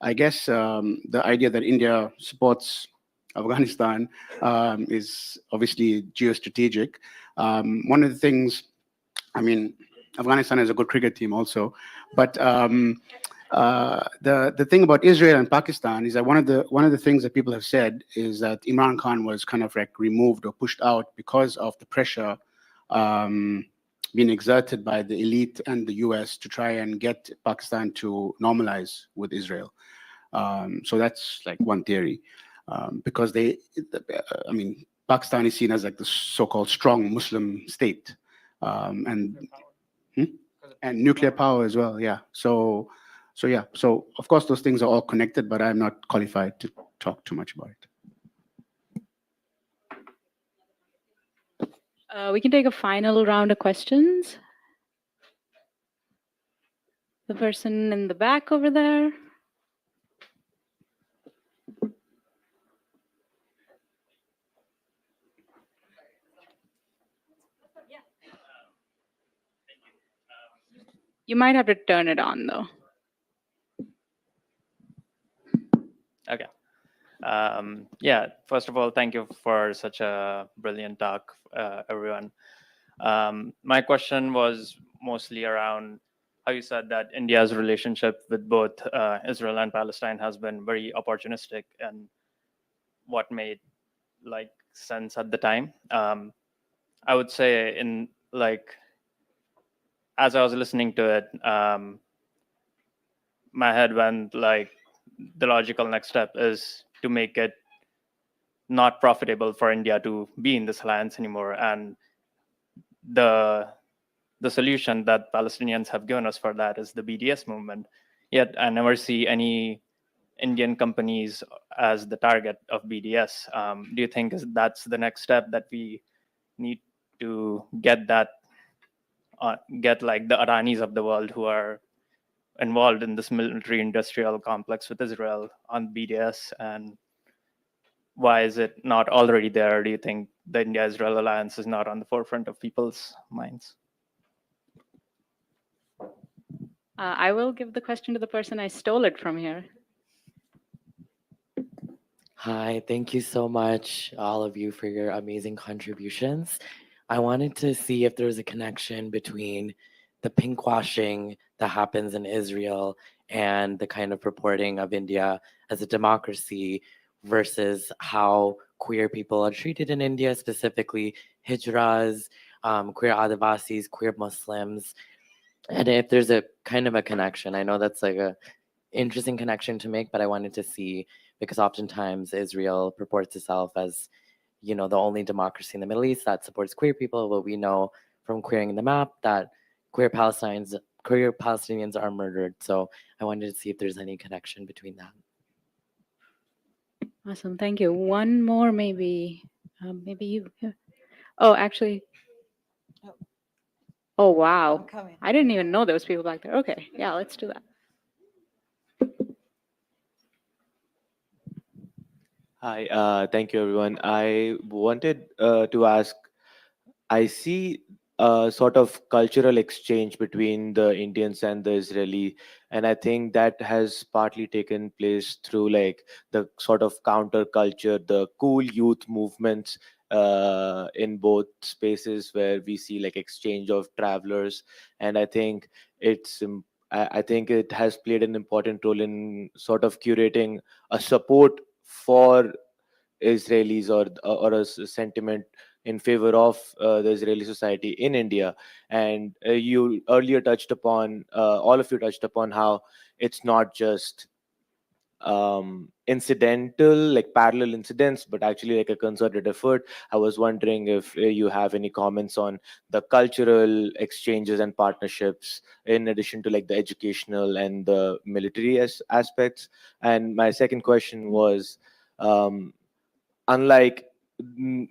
I guess the idea that India supports Afghanistan is obviously geostrategic. One of the things, I mean, Afghanistan has a good cricket team also, but the thing about Israel and Pakistan is that one of the things that people have said is that Imran Khan was kind of like removed or pushed out because of the pressure being exerted by the elite and the US to try and get Pakistan to normalize with Israel. So that's like one theory, because Pakistan is seen as like the so-called strong Muslim state, and nuclear power as well. Yeah. So of course those things are all connected, but I'm not qualified to talk too much about it. We can take a final round of questions. The person in the back over there. You might have to turn it on though. Okay. Yeah, first of all, thank you for such a brilliant talk, everyone. My question was mostly around how you said that India's relationship with both Israel and Palestine has been very opportunistic, and what made like sense at the time. I would say as I was listening to it, my head went like the logical next step is to make it not profitable for India to be in this alliance anymore. And the solution that Palestinians have given us for that is the BDS movement. Yet I never see any Indian companies as the target of BDS. Do you think that's the next step, that we need to get like the Adanis of the world who are involved in this military industrial complex with Israel on BDS? And why is it not already there? Do you think the India-Israel alliance is not on the forefront of people's minds? I will give the question to the person I stole it from here. Hi, thank you so much, all of you, for your amazing contributions. I wanted to see if there was a connection between the pinkwashing that happens in Israel and the kind of purporting of India as a democracy versus how queer people are treated in India, specifically hijras, queer Adivasis, queer Muslims, and if there's a kind of a connection. I know that's like a interesting connection to make, but I wanted to see, because oftentimes Israel purports itself as, the only democracy in the Middle East that supports queer people, but we know from Queering the Map that queer Palestinians are murdered. So I wanted to see if there's any connection between that. Awesome, thank you. One more, maybe you. Yeah. Oh, actually. Oh, wow. I didn't even know there was people back there. Okay, yeah, let's do that. Hi, thank you, everyone. I wanted to ask, I see a sort of cultural exchange between the Indians and the Israeli, and I think that has partly taken place through like the sort of counterculture, the cool youth movements in both spaces, where we see like exchange of travelers, and I think I think it has played an important role in sort of curating a support for Israelis, or a sentiment in favor of the Israeli society in India. And you earlier touched upon, all of you touched upon how it's not just incidental, like parallel incidents, but actually like a concerted effort. I was wondering if you have any comments on the cultural exchanges and partnerships in addition to like the educational and the military aspects. And my second question was, unlike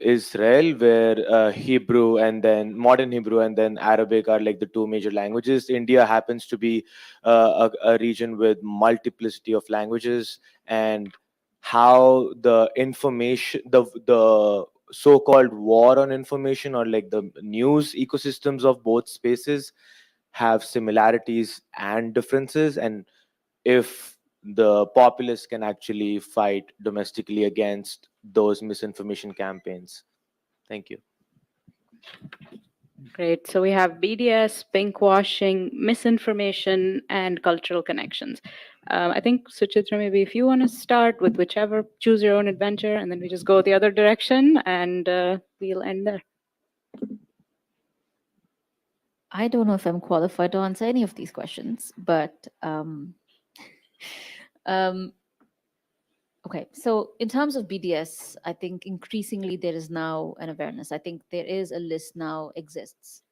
Israel, where Hebrew and then modern Hebrew and then Arabic are like the two major languages, India happens to be a region with multiplicity of languages, and how the information, the so-called war on information, or like the news ecosystems of both spaces have similarities and differences, and if the populace can actually fight domestically against those misinformation campaigns. Thank you. Great. So we have BDS, pinkwashing, misinformation, and cultural connections. I think, Suchitra, maybe if you want to start with whichever, choose your own adventure, and then we just go the other direction, and we'll end there. I don't know if I'm qualified to answer any of these questions, but okay. So in terms of BDS, I think increasingly there is now an awareness. I think there is a list now exists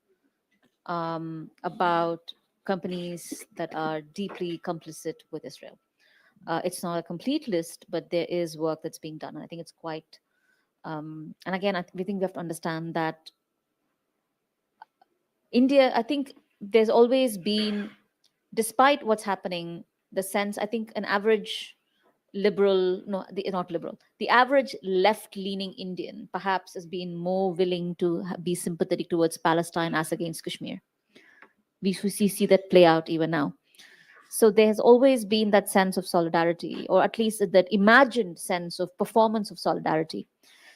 about companies that are deeply complicit with Israel. It's not a complete list, but there is work that's being done. And I think it's quite, and again, we think we have to understand that India, I think there's always been, despite what's happening, the sense, I think an average liberal, no, not liberal, the average left-leaning Indian perhaps has been more willing to be sympathetic towards Palestine as against Kashmir. We see that play out even now. So there has always been that sense of solidarity, or at least that imagined sense of performance of solidarity.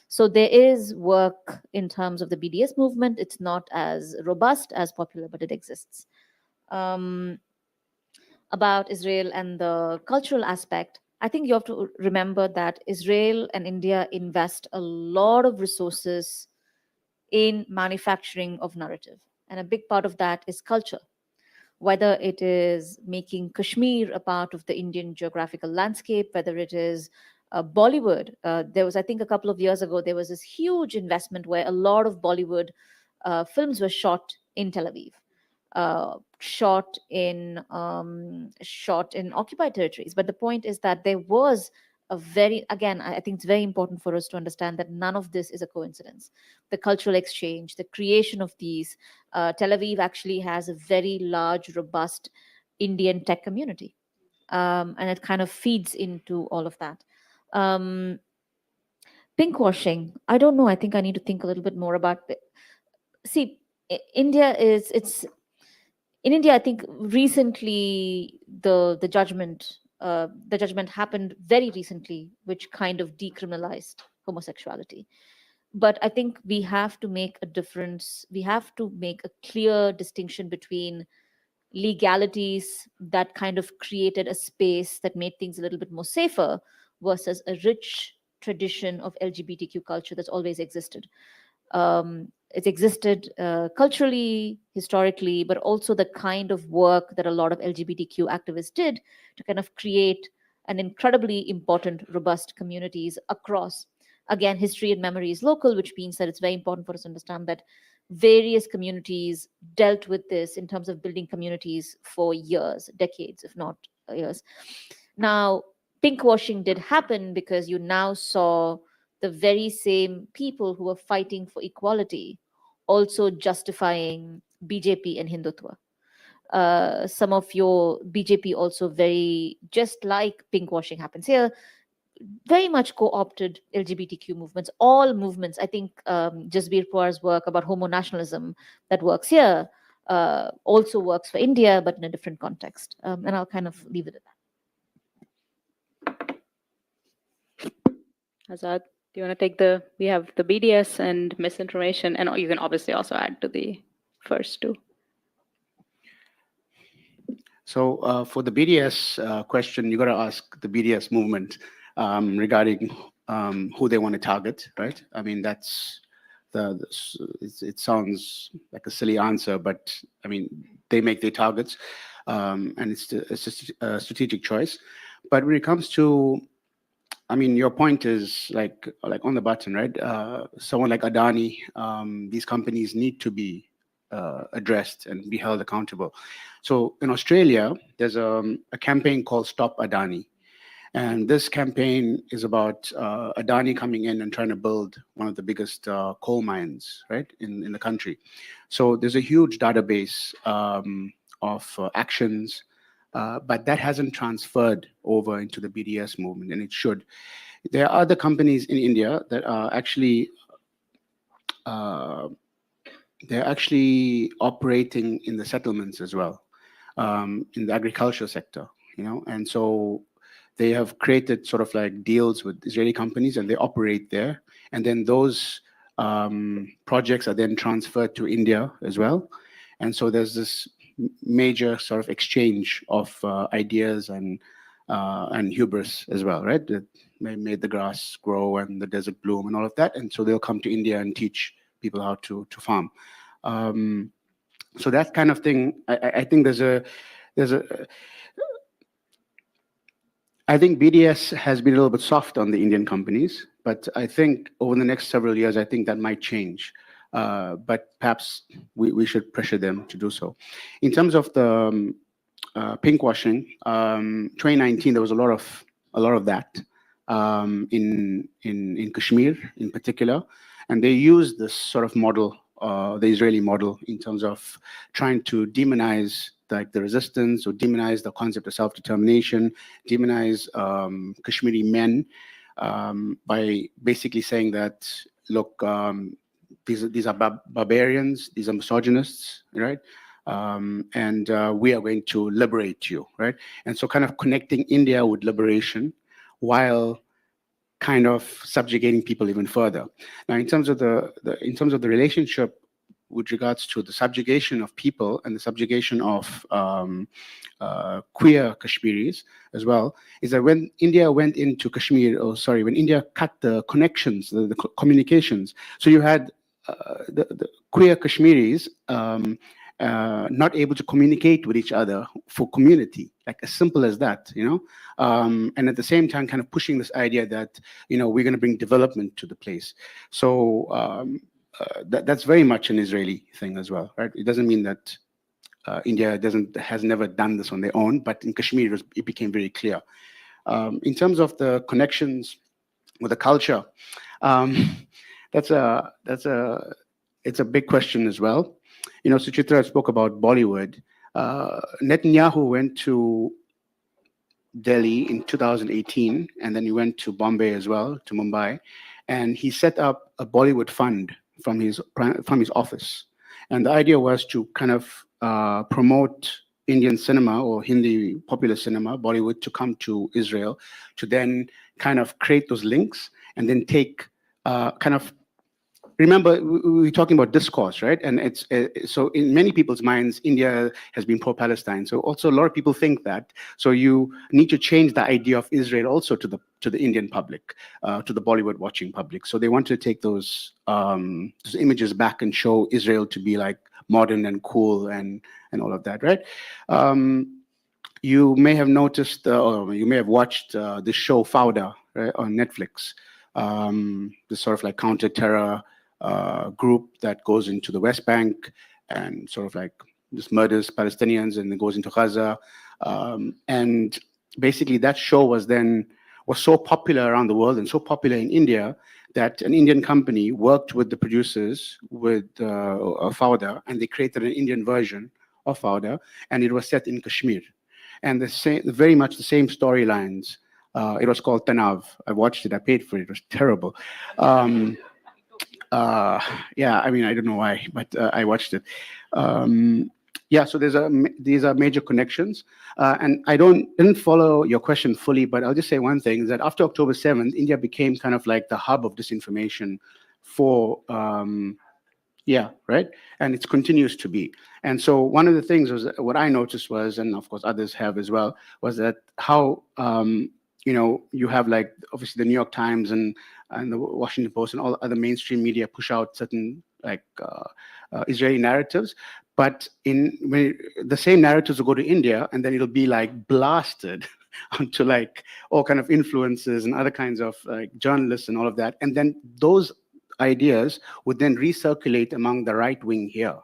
So there is work in terms of the BDS movement. It's not as robust, as popular, but it exists. About Israel and the cultural aspect, I think you have to remember that Israel and India invest a lot of resources in manufacturing of narrative. And a big part of that is culture. Whether it is making Kashmir a part of the Indian geographical landscape, whether it is Bollywood. There was, I think a couple of years ago, there was this huge investment where a lot of Bollywood films were shot in Tel Aviv, shot in occupied territories. But the point is that there was a very, again, I think it's very important for us to understand that none of this is a coincidence. The cultural exchange, the creation of these, Tel Aviv actually has a very large, robust Indian tech community. And it kind of feeds into all of that. Pinkwashing, I don't know. I think I need to think a little bit more about it. See, India is, it's, in India, I think recently the judgment happened very recently, which kind of decriminalized homosexuality. But I think we have to make a difference. We have to make a clear distinction between legalities that kind of created a space that made things a little bit more safer versus a rich tradition of LGBTQ culture that's always existed. It's existed culturally, historically, but also the kind of work that a lot of LGBTQ activists did to kind of create an incredibly important, robust communities across. Again, history and memory is local, which means that it's very important for us to understand that various communities dealt with this in terms of building communities for years, decades, if not years. Now, pinkwashing did happen because you now saw the very same people who were fighting for equality also justifying BJP and Hindutva. Some of your BJP also very, just like pinkwashing happens here, very much co-opted LGBTQ movements, all movements. I think Jasbir Puar's work about homo nationalism that works here also works for India, but in a different context. And I'll kind of leave it at that. Azad, do you want to take we have the BDS and misinformation, and you can obviously also add to the first two. So for the BDS question, you got to ask the BDS movement regarding who they want to target, right? I mean, that's it sounds like a silly answer, but I mean, they make their targets, and it's a strategic choice. But when it comes to, I mean, your point is like on the button, right? Someone like Adani, these companies need to be addressed and be held accountable. So in Australia, there's a campaign called Stop Adani. And this campaign is about Adani coming in and trying to build one of the biggest coal mines, right, in the country. So there's a huge database of actions, but that hasn't transferred over into the BDS movement, and it should. There are other companies in India that are actually they're actually operating in the settlements as well, in the agricultural sector, you know, and so they have created sort of like deals with Israeli companies, and they operate there, and then those projects are then transferred to India as well, and so there's this major sort of exchange of ideas and hubris as well, right? That made the grass grow and the desert bloom and all of that, and so they'll come to India and teach people how to farm. So that kind of thing, I think I think BDS has been a little bit soft on the Indian companies, but I think over the next several years, I think that might change. But perhaps we should pressure them to do so. In terms of the pinkwashing, 2019 there was a lot of that in Kashmir in particular, and they used this sort of model, the Israeli model, in terms of trying to demonize like the resistance, or demonize the concept of self-determination, demonize Kashmiri men by basically saying that, look, these are barbarians, these are misogynists, right? And we are going to liberate you, right? And so kind of connecting India with liberation while kind of subjugating people even further. Now, in terms of the relationship with regards to the subjugation of people and the subjugation of queer Kashmiris as well, is that when India went into Kashmir, when India cut the connections, the communications, so you had the queer Kashmiris not able to communicate with each other for community, like as simple as that, you know, and at the same time kind of pushing this idea that, you know, we're going to bring development to the place. So that's very much an Israeli thing as well, right? It doesn't mean that India has never done this on their own, but in Kashmir it became very clear. In terms of the connections with the culture, it's a big question as well. You know, Suchitra spoke about Bollywood. Netanyahu went to Delhi in 2018, and then he went to Bombay as well, to Mumbai, and he set up a Bollywood fund from his office. And the idea was to kind of promote Indian cinema or Hindi popular cinema, Bollywood, to come to Israel, to then kind of create those links and then take kind of, remember, we're talking about discourse, right? And it's so in many people's minds, India has been pro-Palestine. So also a lot of people think that. So you need to change the idea of Israel also to the Indian public, to the Bollywood watching public. So they want to take those images back and show Israel to be like modern and cool and all of that, right? You may have noticed, or you may have watched the show Fauda, right, on Netflix. This sort of like counter-terror group that goes into the West Bank and sort of like just murders Palestinians and then goes into Gaza. And basically that show was so popular around the world and so popular in India that an Indian company worked with the producers with Fauda, and they created an Indian version of Fauda, and it was set in Kashmir. And very much the same storylines. It was called Tanav. I watched it, I paid for it, it was terrible. Yeah, I mean, I don't know why, but I watched it. Yeah, so these are major connections. And I didn't follow your question fully, but I'll just say one thing, is that after October 7th, India became kind of like the hub of disinformation for, yeah, right? And it continues to be. And so one of the things was, what I noticed was, and of course others have as well, was that how, you know, you have like obviously the New York Times and and the Washington Post and all other mainstream media push out certain Israeli narratives. But when the same narratives will go to India, and then it'll be like blasted onto like all kind of influencers and other kinds of journalists and all of that. And then those ideas would then recirculate among the right wing here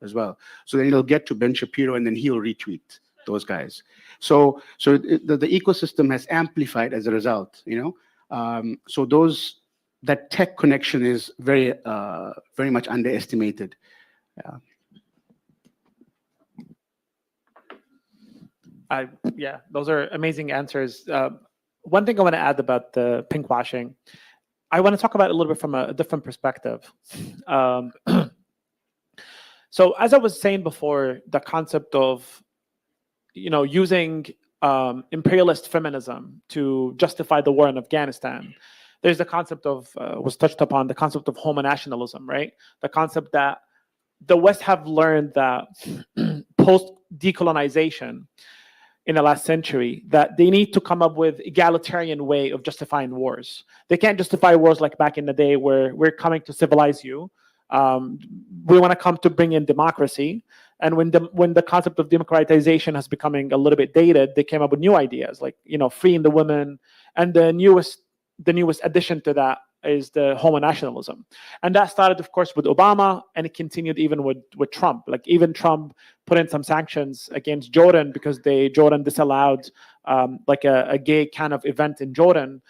as well. So then it'll get to Ben Shapiro, and then he'll retweet those guys. So the ecosystem has amplified as a result, So that tech connection is very much underestimated. Yeah, those are amazing answers. One thing I want to add about the pinkwashing, I want to talk about it a little bit from a different perspective. So as I was saying before, the concept of using imperialist feminism to justify the war in Afghanistan, there's the concept of was touched upon, the concept of homonationalism, right? The concept that the West have learned that post decolonization in the last century, that they need to come up with egalitarian way of justifying wars. They can't justify wars like back in the day where we're coming to civilize you. We want to come to bring in democracy. And when the concept of democratization has becoming a little bit dated, they came up with new ideas like, freeing the women. And the newest addition to that is the homonationalism. And that started, of course, with Obama, and it continued even with Trump. Like even Trump put in some sanctions against Jordan because Jordan disallowed like a gay kind of event in Jordan.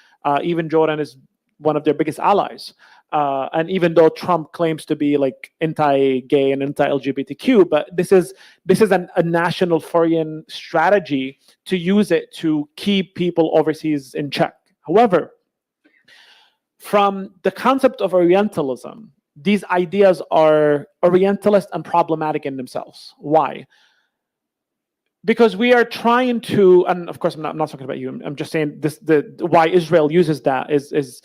Even Jordan is one of their biggest allies. And even though Trump claims to be like anti-gay and anti-LGBTQ, but this is a national foreign strategy to use it to keep people overseas in check. However, from the concept of Orientalism, these ideas are Orientalist and problematic in themselves. Why? Because we are trying to, and of course I'm not talking about you. I'm just saying why Israel uses that is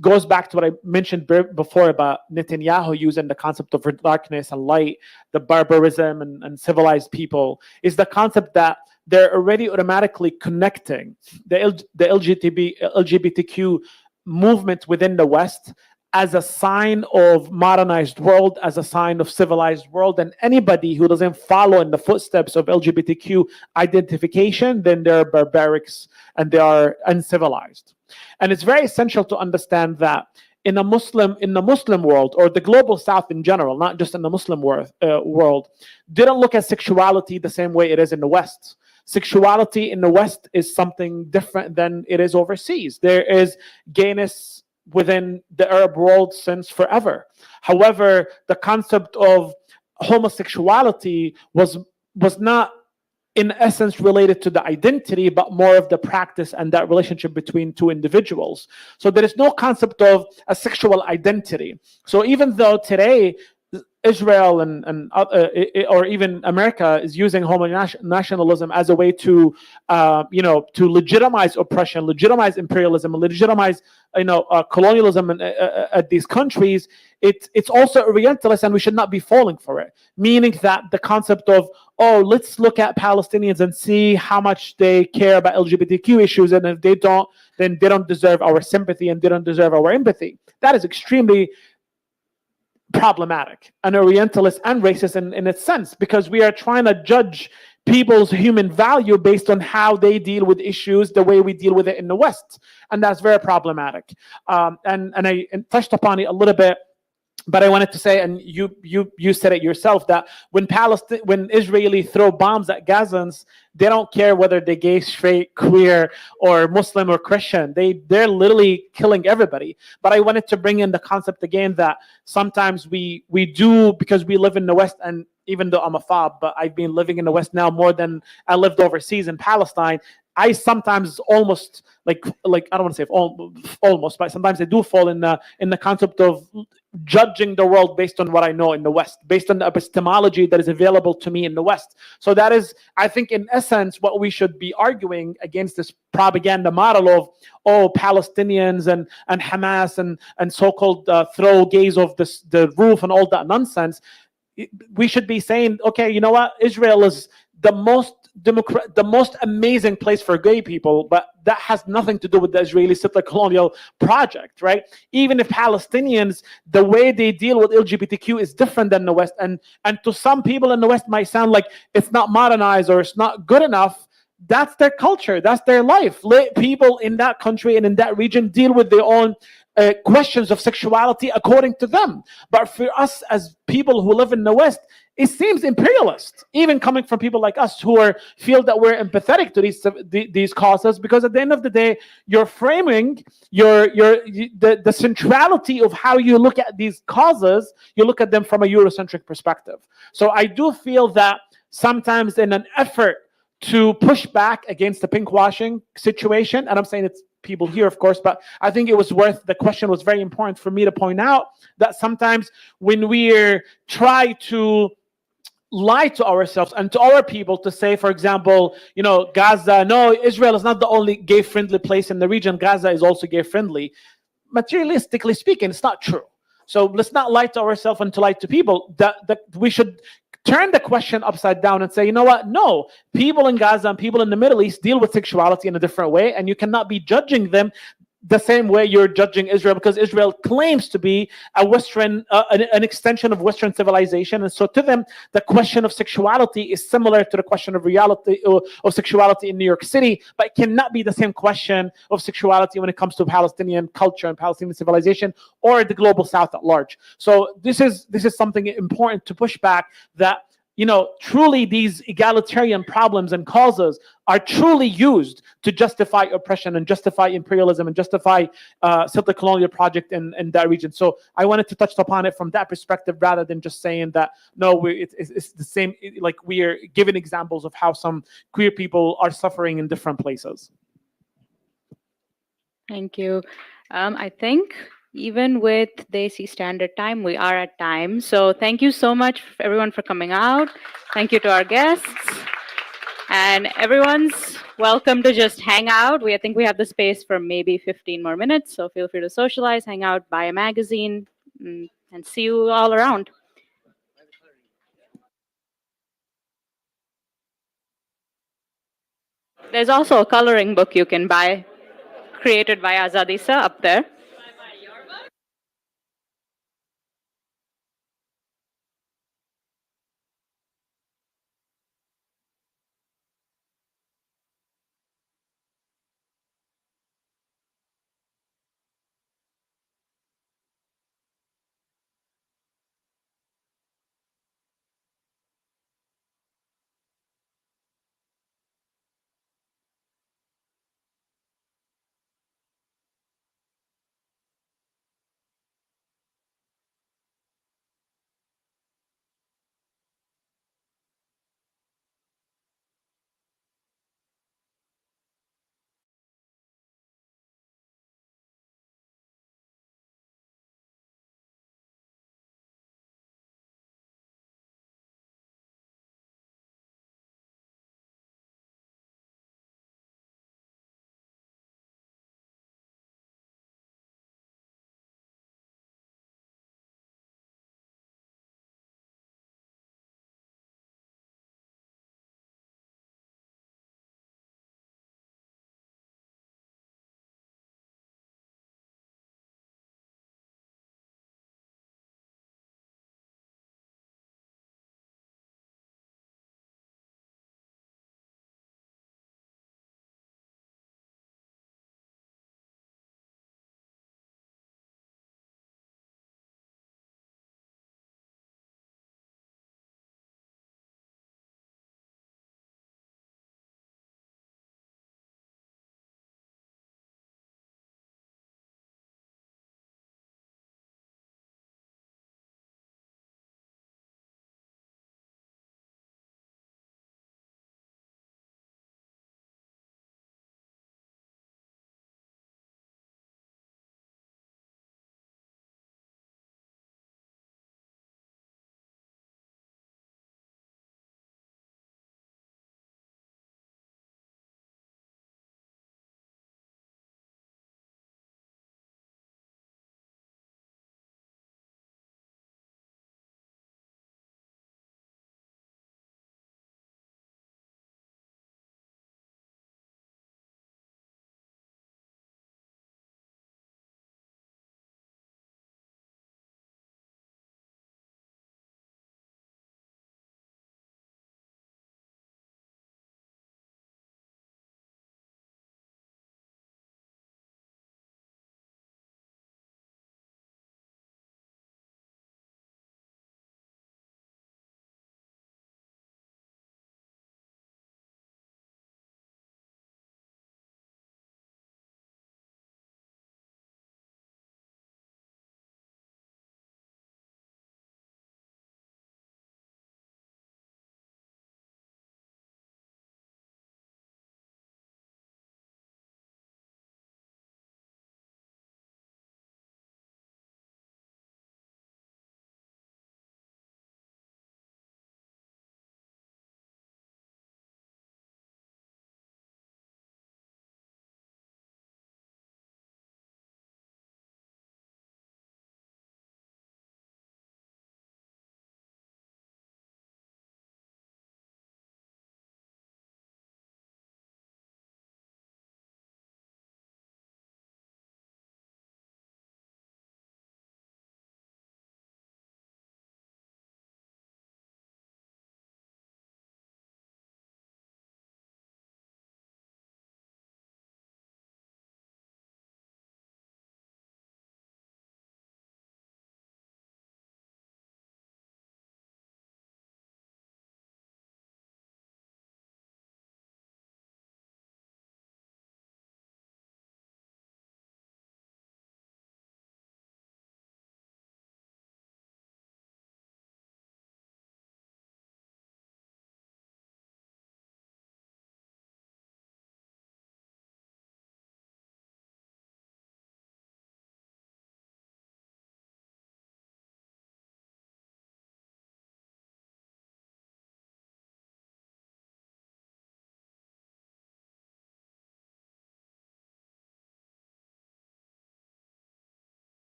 goes back to what I mentioned before about Netanyahu using the concept of darkness and light, the barbarism and civilized people, is the concept that they're already automatically connecting the LGBTQ movement within the West as a sign of modernized world, as a sign of civilized world, and anybody who doesn't follow in the footsteps of LGBTQ identification, then they're barbarics and they are uncivilized. And it's very essential to understand that in the Muslim world, or the global South in general, not just in the Muslim world, didn't look at sexuality the same way it is in the West. Sexuality in the West is something different than it is overseas. There is gayness within the Arab world since forever. However, the concept of homosexuality was not in essence related to the identity, but more of the practice and that relationship between two individuals. So there is no concept of a sexual identity. So even though today Israel or even America is using homonationalism as a way to legitimize oppression, legitimize imperialism, legitimize colonialism at these countries, it's also Orientalist, and we should not be falling for it. Meaning that the concept of, let's look at Palestinians and see how much they care about LGBTQ issues, and if they don't, then they don't deserve our sympathy and they don't deserve our empathy. That is extremely problematic and Orientalist and racist in its sense, because we are trying to judge people's human value based on how they deal with issues the way we deal with it in the West, and that's very problematic. And I touched upon it a little bit, but I wanted to say, and you said it yourself, that when Israeli throw bombs at Gazans, they don't care whether they're gay, straight, queer, or Muslim or Christian. They're literally killing everybody. But I wanted to bring in the concept again that sometimes we do, because we live in the West, and even though I'm a fob, but I've been living in the West now more than I lived overseas in Palestine. I sometimes almost like I don't want to say almost, but sometimes I do fall in the concept of judging the world based on what I know in the West, based on the epistemology that is available to me in the West. So that is, I think, in essence, what we should be arguing against, this propaganda model of Palestinians and Hamas and so-called throw gays off the roof and all that nonsense. We should be saying, okay, you know what? Israel is the most the most amazing place for gay people, but that has nothing to do with the Israeli settler colonial project, right? Even if Palestinians, the way they deal with LGBTQ is different than the West, and to some people in the West might sound like it's not modernized or it's not good enough. That's their culture, that's their life. Let people in that country and in that region deal with their own questions of sexuality according to them. But for us as people who live in the West, it seems imperialist, even coming from people like us who feel that we're empathetic to these causes, because at the end of the day, you're framing the centrality of how you look at these causes. You look at them from a Eurocentric perspective. So I do feel that sometimes in an effort to push back against the pinkwashing situation, and I'm saying it's people here, of course, but I think it was the question was very important for me to point out that sometimes when we try to lie to ourselves and to our people to say, for example, Gaza, no, Israel is not the only gay-friendly place in the region. Gaza is also gay-friendly. Materialistically speaking, it's not true. So let's not lie to ourselves and to lie to people. That we should turn the question upside down and say, you know what? No, people in Gaza and people in the Middle East deal with sexuality in a different way, and you cannot be judging them the same way you're judging Israel, because Israel claims to be a Western, an extension of Western civilization. And so to them, the question of sexuality is similar to the question of reality of sexuality in New York City, but it cannot be the same question of sexuality when it comes to Palestinian culture and Palestinian civilization or the global South at large. So this is something important to push back, that truly these egalitarian problems and causes are truly used to justify oppression and justify imperialism and justify settler colonial project in that region. So I wanted to touch upon it from that perspective, rather than just saying that, no, it's the same, like we are giving examples of how some queer people are suffering in different places. Thank you. I think even with Desi Standard Time, we are at time. So thank you so much, everyone, for coming out. Thank you to our guests. And everyone's welcome to just hang out. I think we have the space for maybe 15 more minutes. So feel free to socialize, hang out, buy a magazine, and see you all around. There's also a coloring book you can buy, created by Azad Essa up there.